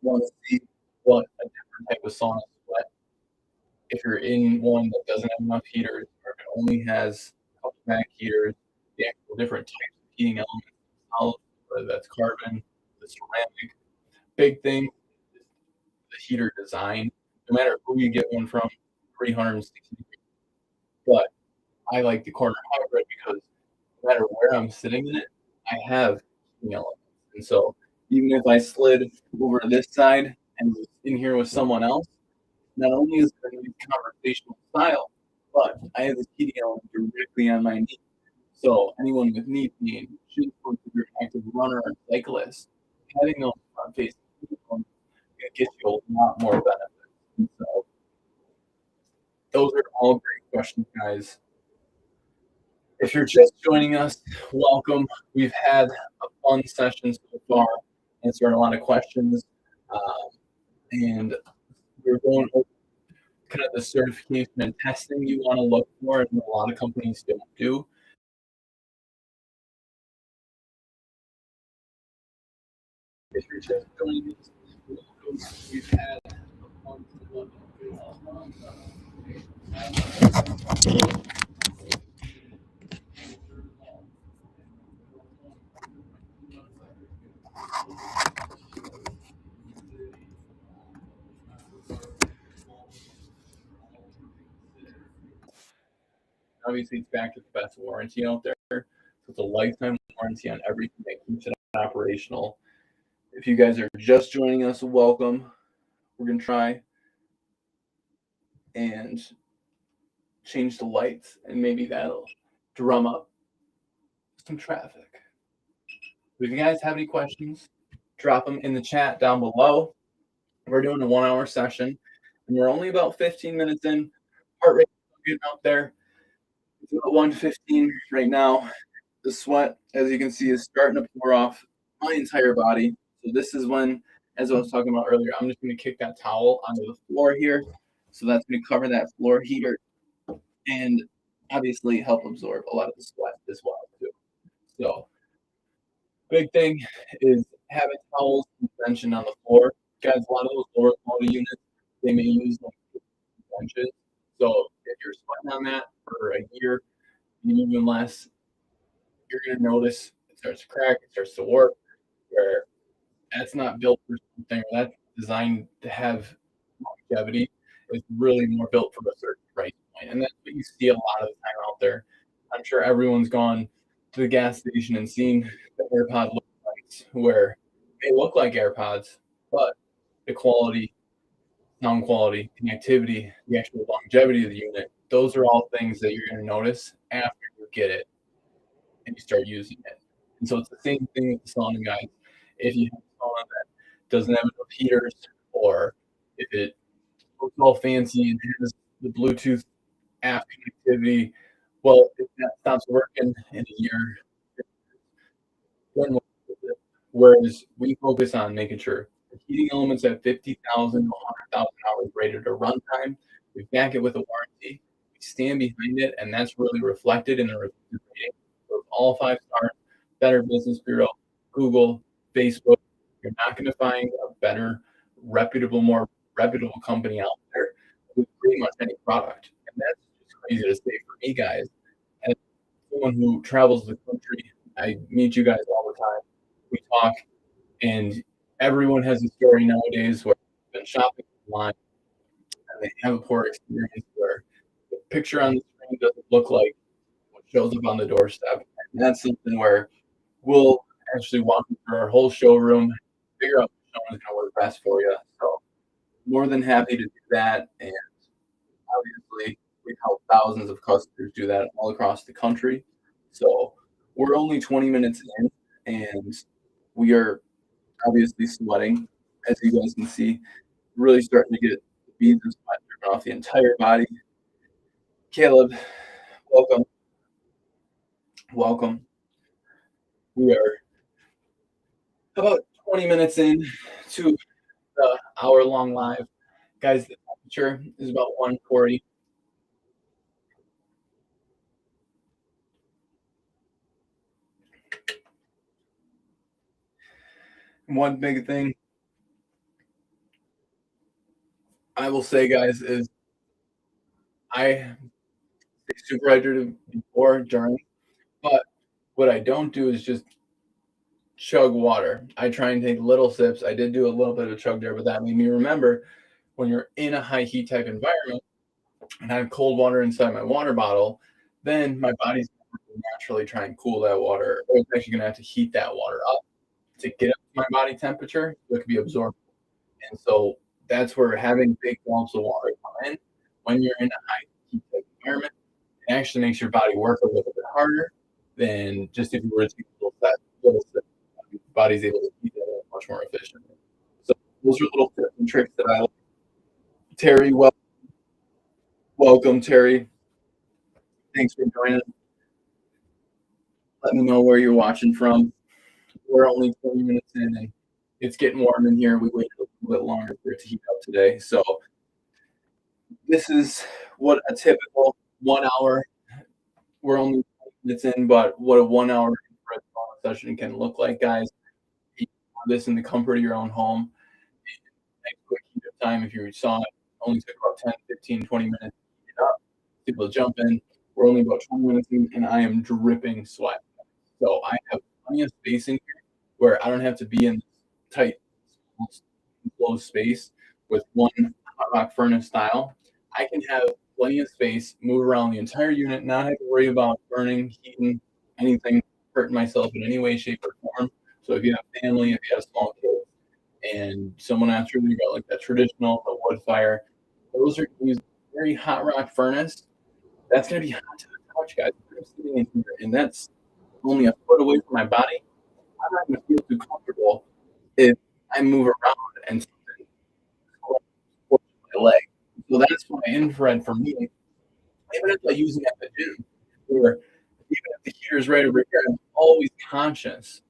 want to see what a different type of sauna sweat, if you're in one that doesn't have enough heaters or if it only has a couple back heaters, the actual different types of heating elements, whether that's carbon, the ceramic, big thing is the heater design. No matter who you get one from, 360 degrees. But I like the corner hybrid because no matter where I'm sitting in it, I have heating elements. And so even if I slid over to this side and was in here with someone else, not only is it going to be conversational style, but I have this heating element directly on my knee. So anyone with knee pain, shin splints, if you're an active runner or cyclist, having those front-facing heating elements gets you a lot more benefits. And so those are all great questions, guys. If you're just joining us, welcome. We've had a fun session so far, answering a lot of questions, and we're going over kind of the certification and testing you want to look for, and a lot of companies don't do. If you're just joining us, welcome. We've had a fun Obviously, it's back to the best warranty out there. So it's a lifetime warranty on everything that keeps it operational. If you guys are just joining us, welcome. We're going to try and change the lights, and maybe that'll drum up some traffic. If you guys have any questions, drop them in the chat down below. We're doing a 1-hour session, and we're only about 15 minutes in. Heart rate getting up there. It's about 115 right now. The sweat, as you can see, is starting to pour off my entire body. So this is when, as I was talking about earlier, I'm just going to kick that towel onto the floor here. So that's going to cover that floor heater and obviously help absorb a lot of the sweat as well too. So big thing is having towels mentioned on the floor. Guys, a lot of those lower quality units, they may use like benches. So if you're sweating on that for a year, even less, you're gonna notice it starts to crack, it starts to warp, where that's not built for something, or that's designed to have longevity. It's really more built for a certain price point. And that's what you see a lot of the time out there. I'm sure everyone's gone to the gas station and seen the AirPod look lights where they look like AirPods, but the quality, sound quality, connectivity, the actual longevity of the unit, those are all things that you're going to notice after you get it and you start using it. And so it's the same thing with the sauna, guys. If you have a sauna that doesn't have enough heaters, or if it looks all fancy and has the Bluetooth app connectivity, well, if that stops working in a year, then what is it? Whereas we focus on making sure the heating elements at 50,000 to 100,000 hours rated to runtime. We back it with a warranty. We stand behind it, and that's really reflected in the review rating. So it's all 5 stars, Better Business Bureau, Google, Facebook. You're not going to find a better, reputable, more reputable company out there with pretty much any product. And that's just crazy to say for me, guys. As someone who travels the country, I meet you guys all the time. We talk, and everyone has a story nowadays where they've been shopping online and they have a poor experience where the picture on the screen doesn't look like what shows up on the doorstep. And that's something where we'll actually walk you through our whole showroom, figure out which one is going to work best for you. So more than happy to do that. And obviously, we help thousands of customers do that all across the country. So we're only 20 minutes in, and we are obviously sweating, as you guys can see, really starting to get the beads of sweat dripping off the entire body. Caleb, welcome. Welcome. We are about 20 minutes in to the hour-long live. Guys, the temperature is about 140. One big thing I will say, guys, is I stay super hydrated before, during, but what I don't do is just chug water. I try and take little sips. I did do a little bit of a chug there, but that made me remember when you're in a high heat type environment and I have cold water inside my water bottle, then my body's gonna naturally try and cool that water. Or it's actually going to have to heat that water up to get up to my body temperature so it can be absorbed. And so that's where having big gulps of water come in when you're in a high heat type environment. It actually makes your body work a little bit harder than just if you were to take a little sip. Your body's able to heat that up much more efficiently. So those are little tips and tricks that I like. Terry, welcome, Terry. Thanks for joining. Let me know where you're watching from. We're only 20 minutes in, and it's getting warm in here. We waited a little bit longer for it to heat up today. So this is what a typical 1 hour. We're only 20 minutes in, but what a 1 hour infrared sauna session can look like, guys. You can have this in the comfort of your own home. Next quick heat up time, if you saw it, only took about 10, 15, 20 minutes to heat it up. People jump in. We're only about 20 minutes in, and I am dripping sweat. So I have plenty of space in here where I don't have to be in tight, enclosed space with one hot rock furnace style. I can have plenty of space, move around the entire unit, not have to worry about burning, heating, anything, hurting myself in any way, shape, or form. So if you have family, if you have small kids, and someone asks you about like that traditional the wood fire, those are used very hot rock furnace. That's gonna be hot to the touch, guys. I'm sitting in here, and that's only a foot away from my body. I'm not gonna feel too comfortable if I move around and something pushes my leg. So that's why infrared for me, even if I'm using it at the gym, or even if the heater's right over here, I'm always conscious,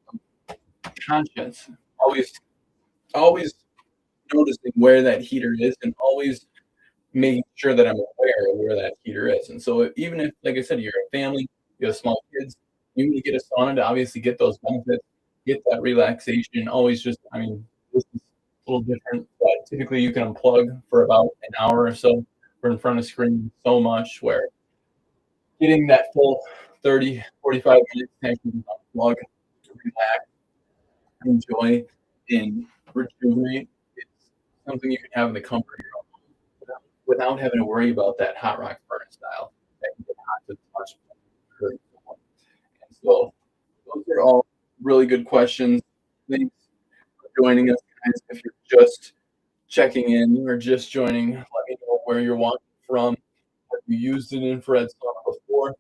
always noticing where that heater is, and always making sure that I'm aware of where that heater is. And so even if, like I said, you're a family, you have small kids, you need to get a sauna to obviously get those benefits. get that relaxation. Always just, I mean, this is a little different, but typically you can unplug for about an hour or so. We're in front of screen so much where getting that full 30, 45 minutes to actually unplug, relax, enjoy, and rejuvenate. It's something you can have in the comfort of your own home without having to worry about that hot rock furnace style that can get hot to the touch. And so those are all really good questions. Thanks for joining us, guys. If you're just checking in or just joining, let me know where you're watching from. Have you used an infrared sauna before?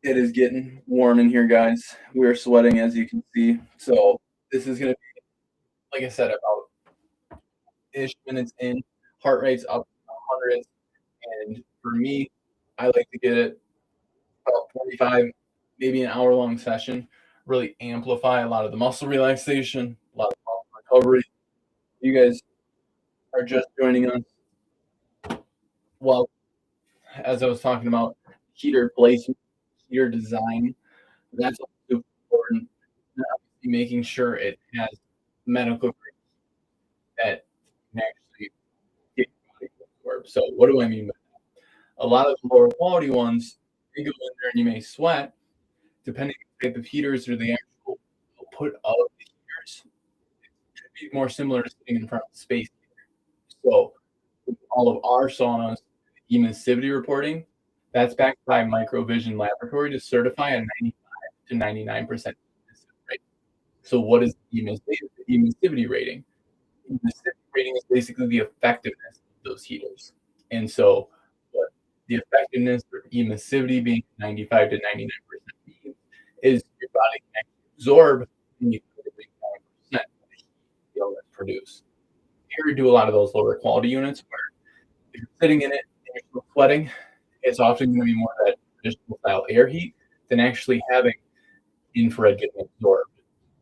It is getting warm in here, guys. We're sweating, as you can see. So this is going to be, like I said, about ish minutes in. Heart rate's up hundreds. And for me, I like to get it about 45, maybe an hour-long session. Really amplify a lot of the muscle relaxation, a lot of muscle recovery. You guys are just joining us. Well, as I was talking about, heater placement, heater design, that's super important. And obviously making sure it has medical grade that can actually get your body to absorb. So what do I mean by that? A lot of the lower quality ones, they go in there and you may sweat, depending on the type of heaters or the actual output of the heaters. It could be more similar to sitting in front of a space heater. So all of our saunas, emissivity reporting, that's backed by Microvision Laboratory to certify a 95 to 99% emissivity rate. So what is the emissivity rating? Emissivity rating is basically the effectiveness of those heaters. And so what the effectiveness for emissivity being 95 to 99% is your body can actually absorb 95 to 99% of the heat you'll produce. Here we do a lot of those lower quality units where if you're sitting in it and you're still sweating, it's often going to be more that traditional style air heat than actually having infrared getting absorbed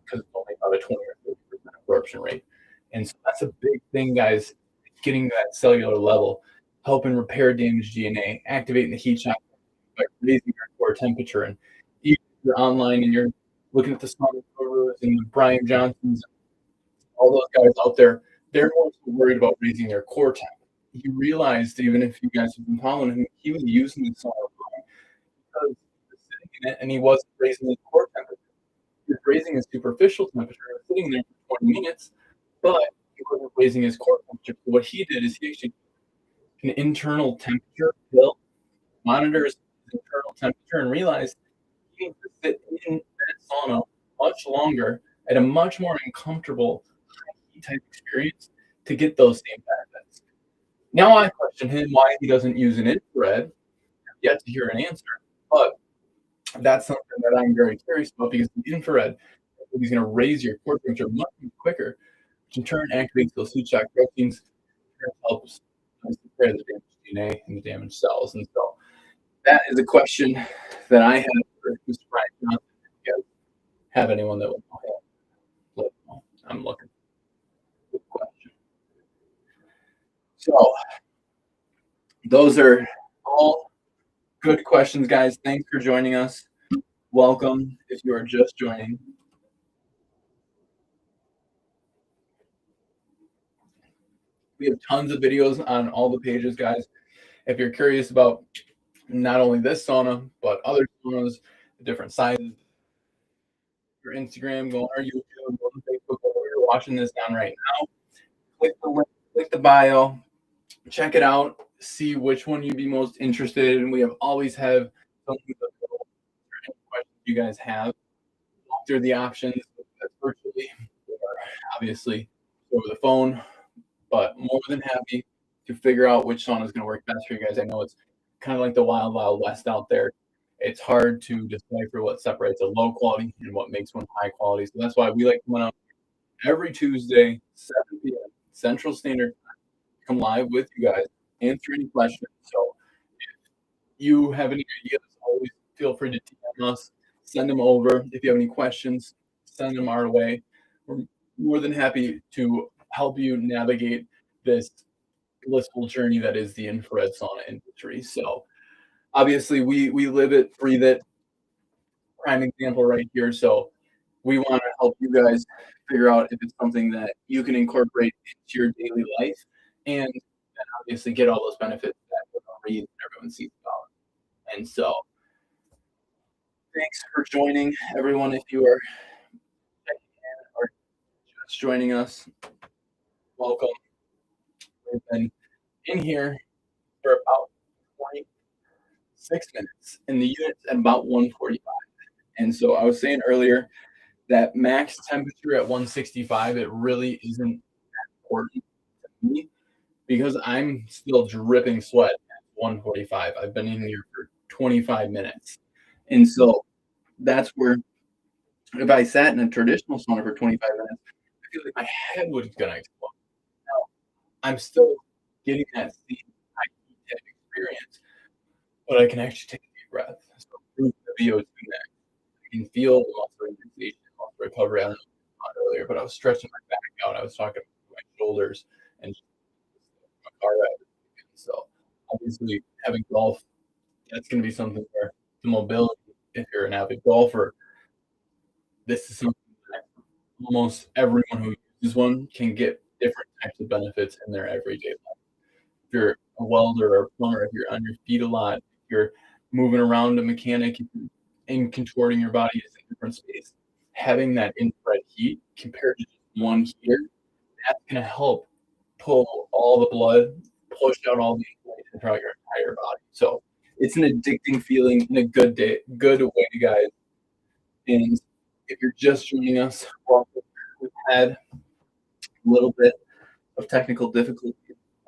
because it's only about a 20 or 30% absorption rate. And so that's a big thing, guys, getting to that cellular level, helping repair damaged DNA, activating the heat shock by raising your core temperature. And even if you're online and you're looking at the Sauna Gurus and the Brian Johnsons, all those guys out there, they're more worried about raising their core temp. He realized, even if you guys have been following him, he was using the sauna because he was sitting in it and he wasn't raising his core temperature. He was raising his superficial temperature and sitting there for 20 minutes, but he wasn't raising his core temperature. So what he did is he actually took an internal temperature pill, monitors his internal temperature, and realized he needs to sit in that sauna much longer at a much more uncomfortable high heat type experience to get those same benefits. Now I question him why he doesn't use an infrared. I've yet to hear an answer, but that's something that I'm very curious about because the infrared is going to raise your core temperature much quicker, which in turn activates those heat shock proteins, and helps repair the damaged DNA and the damaged cells. And so that is a question that I have for Mr. Brian Johnson. If you guys have anyone that will let me know. I'm looking. Good question. So those are all good questions, guys. Thanks for joining us. Welcome if you are just joining. We have tons of videos on all the pages, guys. If you're curious about not only this sauna, but other saunas, different sizes, your Instagram, go on our YouTube, go on Facebook, where you're watching this down right now. Click the link, click the bio, check it out, see which one you'd be most interested in. We always have something available for any questions you guys have. Walk through the options virtually, or obviously over the phone, but more than happy to figure out which sauna is going to work best for you guys. I know it's kind of like the wild, wild west out there. It's hard to decipher what separates a low quality and what makes one high quality. So that's why we like coming out every Tuesday, 7 p.m. Central Standard Time, come live with you guys, answer any questions. So if you have any ideas, always feel free to DM us, send them over. If you have any questions, send them our way. We're more than happy to help you navigate this blissful journey that is the infrared sauna industry. So obviously we live it, breathe it. prime example right here. So we want to help you guys figure out if it's something that you can incorporate into your daily life and then obviously get all those benefits that everyone sees about. And so thanks for joining, everyone. If you are or just joining us, welcome. We've been in here for about 26 minutes, and the unit's at about 145. And so I was saying earlier that max temperature at 165, it really isn't important to me because I'm still dripping sweat at 145. I've been in here for 25 minutes. And so that's where if I sat in a traditional sauna for 25 minutes, I feel like my head was going to explode. Now, I'm still getting that same high heat type experience, but I can actually take a deep breath. So through the VO2 max, I can feel the muscle relaxation, muscle recovery. I don't know if you saw it earlier, but I was stretching my back out. I was talking about my shoulders and my car ride. So obviously having golf, that's going to be something where the mobility, if you're an avid golfer, this is something that almost everyone who uses one can get different types of benefits in their everyday life. If you're a welder or a plumber, if you're on your feet a lot, if you're moving around a mechanic and contorting your body in different space, having that infrared heat compared to just one heater, that's going to help pull all the blood, push out all the inflammation throughout your entire body. So it's an addicting feeling in a good way, guys. And if you're just joining us, welcome. We've had a little bit of technical difficulty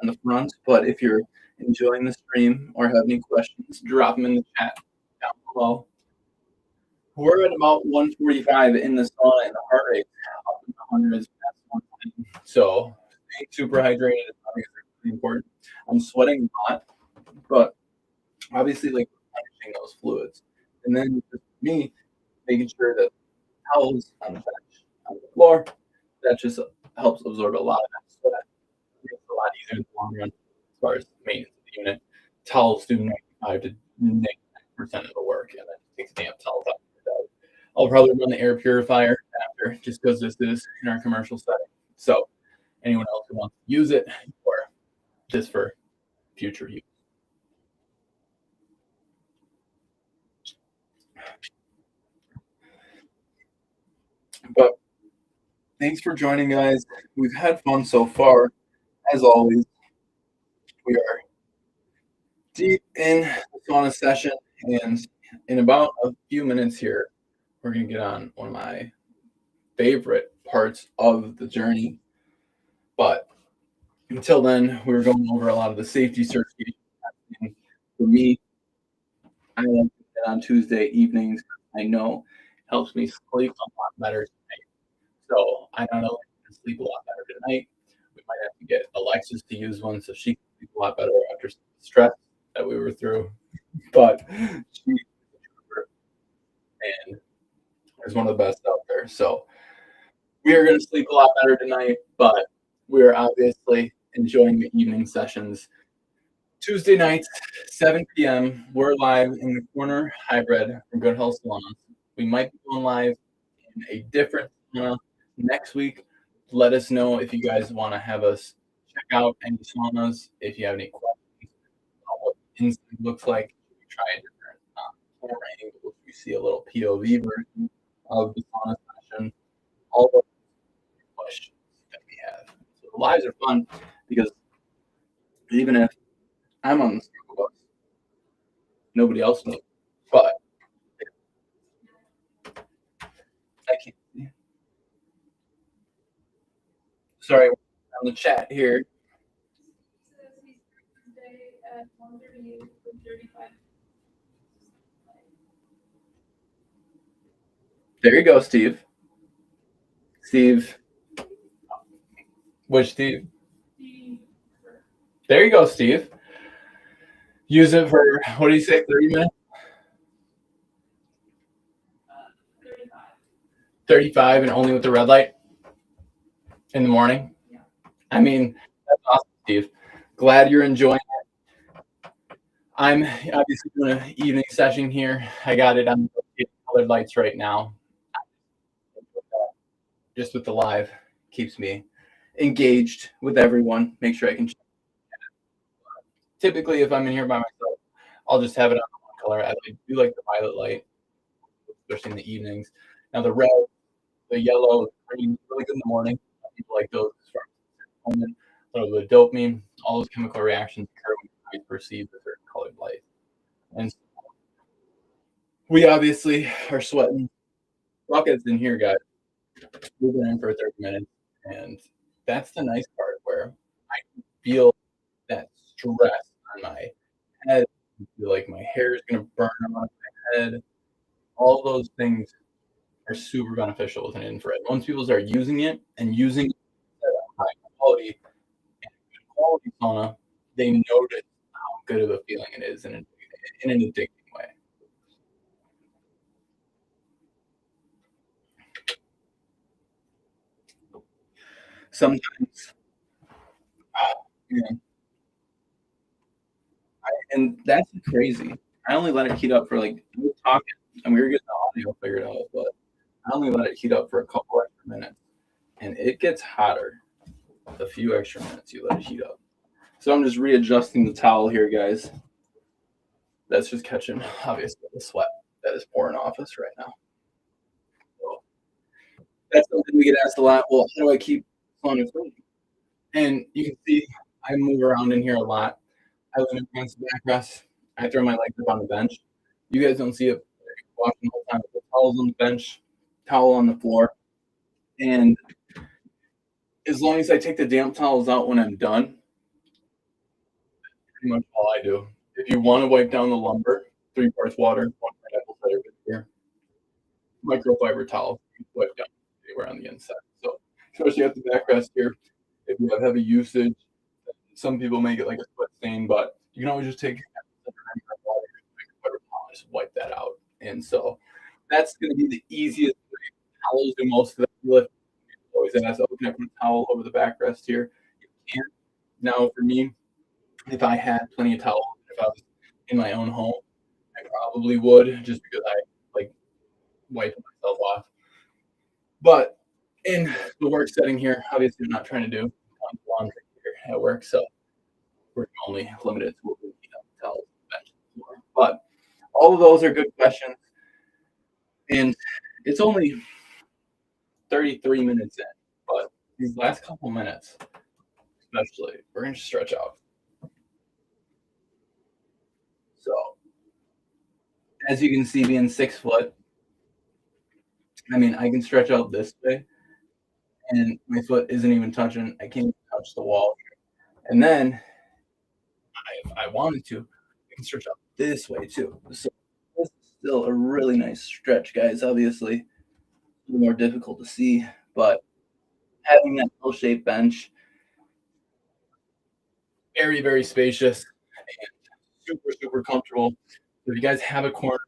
on the front, but if you're enjoying the stream or have any questions, drop them in the chat down below. We're at about 145 in the sauna, and the heart rate up in the hundreds past 110. So staying super hydrated is obviously really important. I'm sweating a lot, but obviously like managing those fluids. And then just me making sure that towels on the bench, on the floor, that just helps absorb a lot of that sweat. It's a lot easier in the long run as far as maintenance of the unit. Towels do 95 to 99% of the work, and then it takes damn towels out. I'll probably run the air purifier after, just because this is in our commercial setting. So anyone else who wants to use it or just for future use. But thanks for joining, guys. We've had fun so far. As always, we are deep in the sauna session, and in about a few minutes here, we're going to get on one of my favorite parts of the journey. But until then, we were going over a lot of the safety certification. For me, I like to get on Tuesday evenings. I know it helps me sleep a lot better tonight. So I not only can sleep a lot better tonight, we might have to get Alexis to use one so she can sleep a lot better after the stress that we were through. But she and is one of the best out there. So we are going to sleep a lot better tonight, but we are obviously enjoying the evening sessions. Tuesday nights, 7 p.m. We're live in the corner hybrid from Good Health Salons. We might be going live in a different sauna next week. Let us know if you guys want to have us check out any saunas. If you have any questions about what the inside looks like, we try a different camera angle. We see a little POV version of the sauna session. All the questions that we have. So the lives are fun because even if I'm on the school bus, nobody else knows. But I can't see. Sorry, on the chat here. There you go, Steve. Steve. Which Steve? There you go, Steve. Use it for, what do you say, 30 minutes? 35 and only with the red light in the morning? Yeah. I mean, that's awesome, Steve. Glad you're enjoying it. I'm obviously doing an evening session here. I got it on a colored lights right now. Just with the live keeps me engaged with everyone. Make sure I can. Typically, if I'm in here by myself, I'll just have it on one color. I do like the violet light, especially in the evenings. Now the red, the yellow, the green, really good in the morning. People like those as far as serotonin, a little bit of dopamine. All those chemical reactions occur when you perceive a certain colored light. And so we obviously are sweating buckets in here, guys. We've been in for 30 minutes, and that's the nice part where I can feel that stress on my head. I feel like my hair is going to burn on my head. All those things are super beneficial with an infrared. Once people start using it and using it at a high quality and good quality sauna, they notice how good of a feeling it is in an addicting way. Sometimes, yeah, and that's crazy. I only let it heat up for like we were talking, and we were getting the audio figured out, but I only let it heat up for a couple extra minutes, and it gets hotter with a few extra minutes you let it heat up. So I'm just readjusting the towel here, guys. That's just catching, obviously, the sweat that is pouring off us right now. So that's something we get asked a lot. Well, how do I keep sauna clean? And you can see I move around in here a lot. I lean against the backrest. I throw my legs up on the bench. You guys don't see it walking the whole time. The towel's on the bench, towel on the floor. And as long as I take the damp towels out when I'm done, pretty much all I do. If you want to wipe down the lumber, 3 parts water, 1 part apple cider vinegar, microfiber towel, you can wipe down anywhere on the inside. So especially at the backrest here, if you have heavy usage, some people may get like a sweat stain, but you can always just take water, microfiber towel, and just wipe that out. And so that's going to be the easiest way. Towels do most of the lift. Always ask, oh, can I put a towel over the backrest here? You can. Now, for me, if I had plenty of towels, if I was in my own home, I probably would, just because I like wiping myself off. But in the work setting here, obviously, I'm not trying to do laundry here at work, so we're only limited to what we need on the towels. But all of those are good questions, and it's only 33 minutes in, but these last couple minutes, especially, we're going to stretch out. So, as you can see, being 6 foot, I mean, I can stretch out this way, and my foot isn't even touching. I can't even touch the wall. And then, if I wanted to, I can stretch out this way too. So, this is still a really nice stretch, guys. Obviously, a little more difficult to see, but having that L-shaped bench, very, very spacious, and super, super comfortable. If you guys have a corner,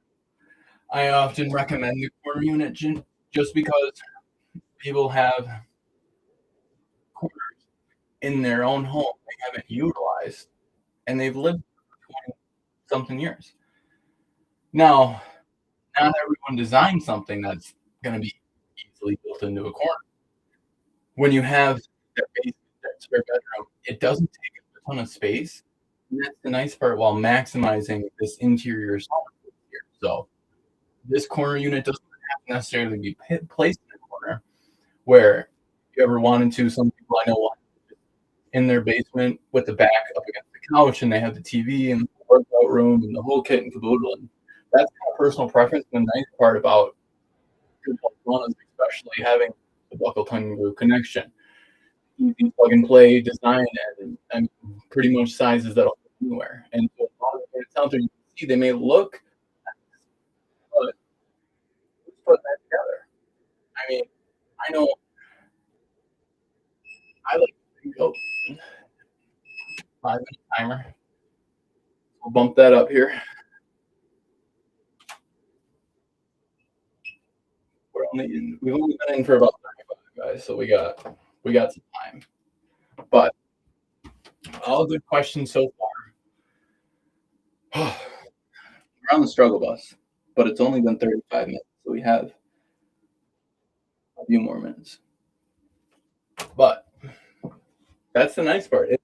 I often recommend the corner unit just because people have corners in their own home they haven't utilized, and they've lived for 20 something years. Now, not everyone designed something that's going to be easily built into a corner. When you have that basement, that spare bedroom, it doesn't take a ton of space. And that's the nice part while maximizing this interior sauna here. So this corner unit doesn't have to necessarily be placed in a corner where if you ever wanted to, some people I know want in their basement with the back up against the couch and they have the TV and the workout room and the whole kit and caboodle. And that's kind of personal preference. And the nice part about good saunas, especially having the buckle tongue groove connection, easy plug and play design and pretty much sizes that'll fit anywhere. And so a lot of the out there you can see they may look nice, but let's put that together. I mean, I know I like to go 5-minute timer. We'll bump that up here. We've only been in for about 35 guys, so we got some time. But all good questions so far. We're on the struggle bus, but it's only been 35 minutes. So we have a few more minutes. But that's the nice part. If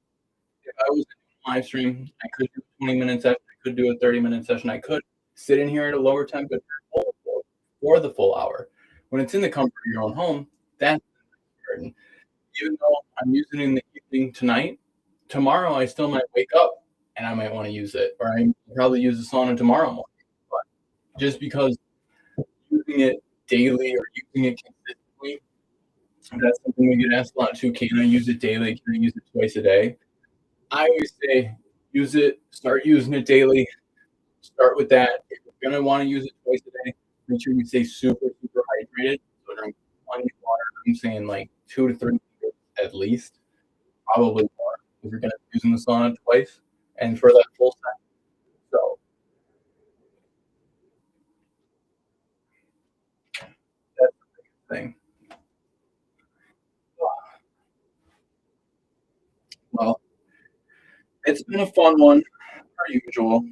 I was in a live stream, I could do a 20-minute session, I could do a 30-minute session, I could sit in here at a lower temperature for the full hour. When it's in the comfort of your own home, that's important. Even though I'm using it in the evening tonight, tomorrow I still might wake up and I might want to use it, or I probably use the sauna tomorrow morning. But just because using it daily or using it consistently, that's something we get asked a lot too. Can I use it daily? Can I use it twice a day? I always say use it, start using it daily. Start with that. If you're gonna want to use it twice a day, make sure you stay super hydrated. So drink plenty of water. I'm saying like 2 to 3 liters at least, probably more if you're gonna be using the sauna twice and for that full set. So that's the biggest thing. Well, it's been a fun one, per usual.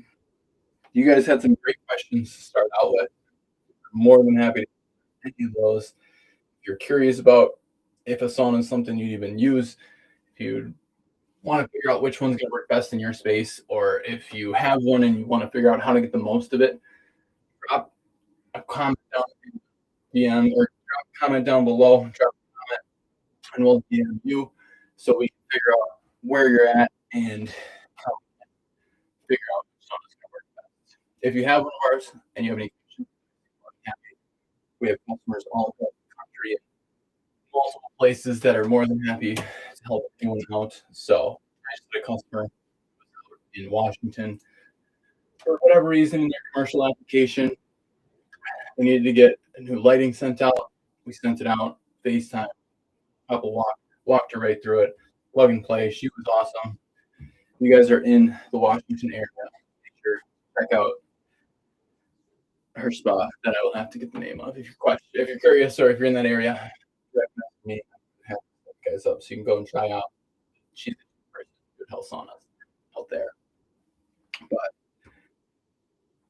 You guys had some great questions to start out with. I'm more than happy to answer any of those. If you're curious about if a sauna is something you'd even use, if you want to figure out which one's going to work best in your space, or if you have one and you want to figure out how to get the most of it, drop a comment down in DM or drop a comment down below. Drop a comment and we'll DM you so we can figure out where you're at and how figure out which sauna is going to work best. If you have one of ours and you have any questions, we have customers all over the country and multiple places that are more than happy to help anyone out. So I just had a customer in Washington for whatever reason in their commercial application. We needed to get a new lighting sent out. We sent it out, FaceTime, couple walked her right through it, plug and play. She was awesome. You guys are in the Washington area, make sure to check out her spa that I will have to get the name of. If you're curious or if you're in that area, direct message me. I have you guys up so you can go and try out. She's the person who would help saunas out there. But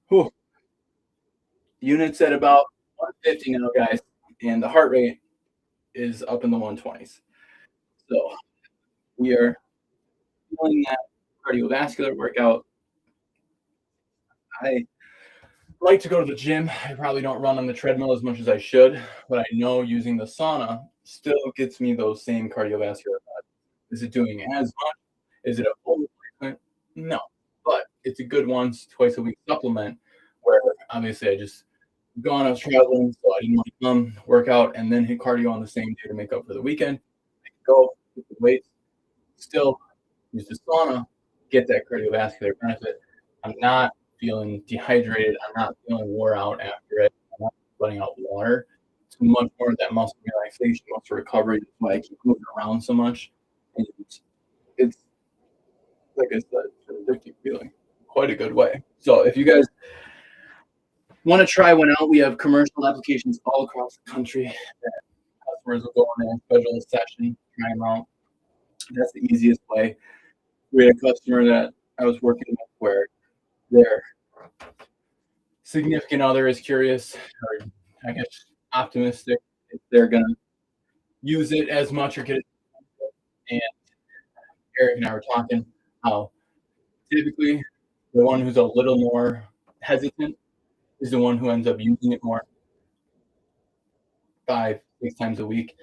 whew, units at about 150 now, guys, and the heart rate is up in the 120s. So we are feeling that cardiovascular workout. I like to go to the gym. I probably don't run on the treadmill as much as I should, but I know using the sauna still gets me those same cardiovascular effects. Is it doing as much? Is it a full replacement? No, but it's a good once, twice a week supplement where obviously I just gone, I was traveling, so I didn't want to come work out and then hit cardio on the same day to make up for the weekend. I can go, hit the weights, still use the sauna, get that cardiovascular benefit. I'm not feeling dehydrated. I'm not feeling wore out after it. I'm not letting out water. It's much more of that muscle relaxation, muscle recovery. That's why I keep moving around so much. And it's like I said, it's an addictive feeling. Quite a good way. So if you guys want to try one out, we have commercial applications all across the country that customers will go in there and schedule a session, try them out. That's the easiest way. We had a customer that I was working with where their significant other is curious, or I guess optimistic, if they're going to use it as much or get it. And Eric and I were talking how typically the one who's a little more hesitant is the one who ends up using it more, 5-6 times a week,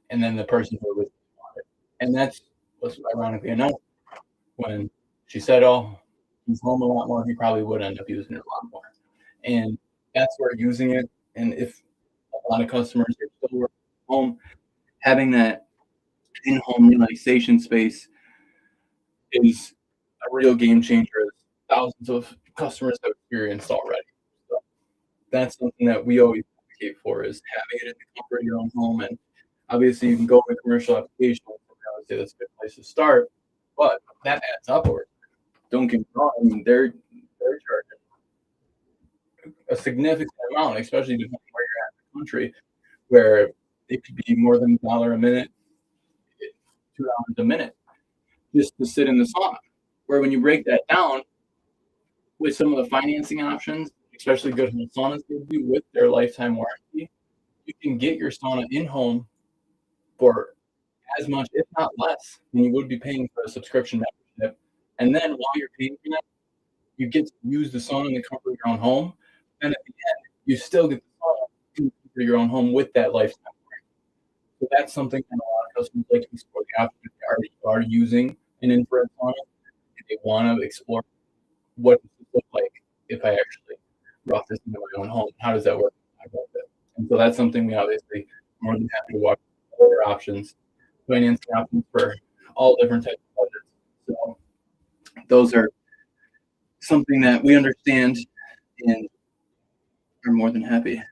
and then the person who was on it. And that's what's ironically enough, when she said, "Oh, he's home a lot more," he probably would end up using it a lot more. And that's where using it. And if a lot of customers are still working from home, having that in-home relaxation space is a real game changer. Thousands of customers have experienced already. So that's something that we always advocate for, is having it in the comfort of your own home. And obviously you can go with a commercial application. I would say that's a good place to start, but that adds up. Or don't get me wrong, I mean, they're charging a significant amount, especially depending on where you're at in the country, where it could be more than $1 a minute, $2 a minute, just to sit in the sauna. Where when you break that down with some of the financing options, especially good home saunas give you with their lifetime warranty, you can get your sauna in home for as much, if not less, than you would be paying for a subscription membership. And then while you're paying for that, you get to use the sauna in the comfort of your own home. And at the end, you still get the sauna in the comfort of your own home with that lifetime warranty. So that's something that a lot of customers like to explore the option if they already are using an infrared sauna and they want to explore what does it look like if I actually brought this into my own home. How does that work? And so that's something we obviously more than happy to walk through other options, financing options for all different types of budgets. So those are something that we understand and are more than happy to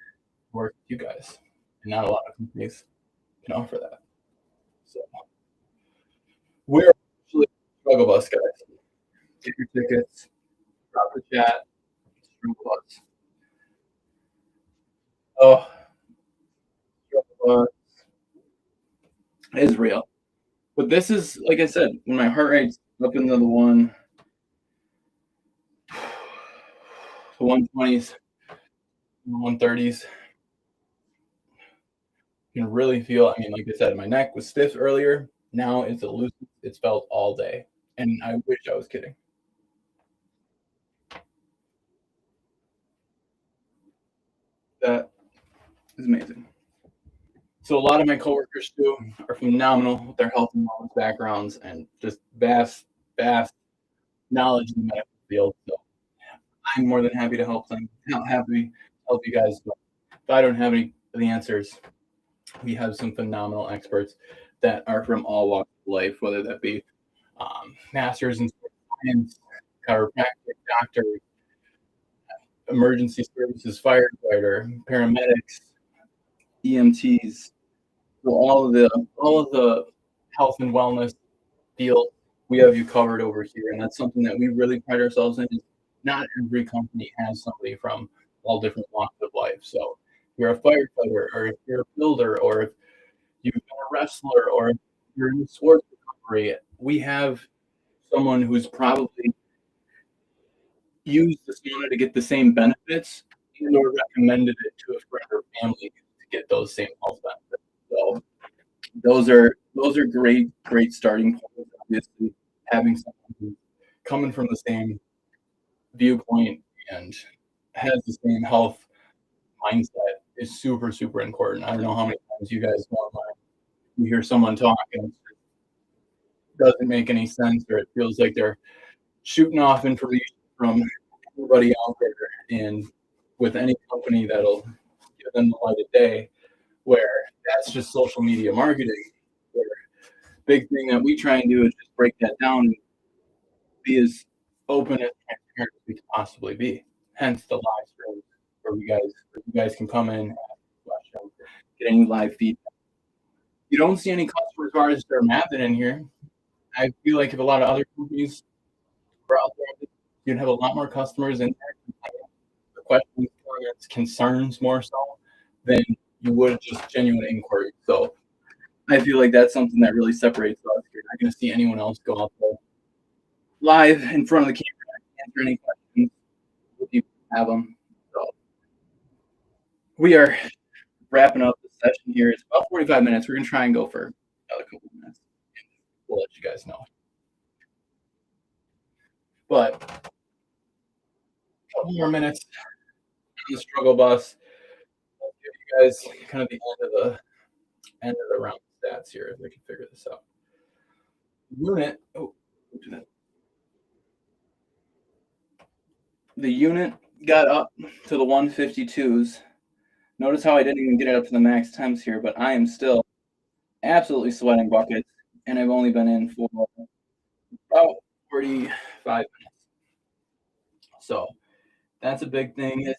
work with you guys. And not a lot of companies can offer that. So we're actually Struggle Bus, guys. Get your tickets, drop the chat, Struggle Bus. Oh, Struggle Bus is real. But this is, like I said, when my heart rate's up into the 120s, 130s, you can really feel, I mean, like I said, my neck was stiff earlier. Now it's a loose, it's felt all day. And I wish I was kidding. That is amazing. So a lot of my coworkers too are phenomenal with their health and wellness backgrounds and just vast knowledge in the medical field. So I'm more than happy to help them. I'm happy to help you guys. But if I don't have any of the answers, we have some phenomenal experts that are from all walks of life, whether that be masters in science, chiropractic, doctor, emergency services, firefighter, paramedics, EMTs. So all of the health and wellness field, we have you covered over here, and that's something that we really pride ourselves in. Not every company has somebody from all different walks of life. So if you're a firefighter, or if you're a builder, or if you've been a wrestler, or if you're in sports recovery, we have someone who's probably used the sauna to get the same benefits and or recommended it to a friend or family to get those same health benefits. So those are great starting points. Obviously, having someone who's coming from the same viewpoint and has the same health mindset is super important. I don't know how many times you guys go online, you hear someone talk and it doesn't make any sense, or it feels like they're shooting off information from everybody out there, and with any company that'll give them the light of day, where that's just social media marketing. Where big thing that we try and do is just break that down and be as open and transparent as we can possibly be. Hence the live streams where you guys can come in, ask questions, get any live feedback. You don't see any customers of ours that are mapping in here. I feel like if a lot of other companies were out there, you'd have a lot more customers in there. The questions, comments, concerns more so than you would just genuine inquiry. So I feel like that's something that really separates us. You're not going to see anyone else go out there live in front of the camera and answer any questions if you have them. So we are wrapping up the session here. It's about 45 minutes. We're going to try and go for another couple of minutes. We'll let you guys know. But a couple more minutes on the struggle bus. I'll give you guys kind of the end of the round stats here if we can figure this out. Unit. Oh, do that. The unit got up to the 152s. Notice how I didn't even get it up to the max temps here, but I am still absolutely sweating buckets, and I've only been in for about 45 minutes. So that's a big thing, is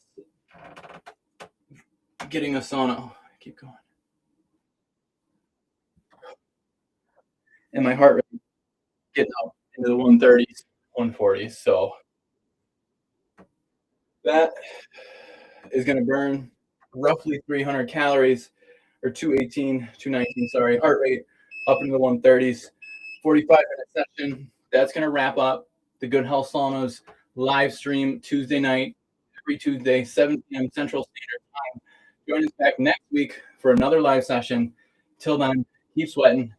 getting a sauna. Keep going. And my heart rate getting up into the 130s, 140s. So that is going to burn roughly 300 calories, or 219, sorry. Heart rate up into the 130s. 45-minute session. That's going to wrap up the Good Health Saunas live stream Tuesday night every Tuesday, 7 p.m. Central Standard Time. Join us back next week for another live session. Till then, keep sweating,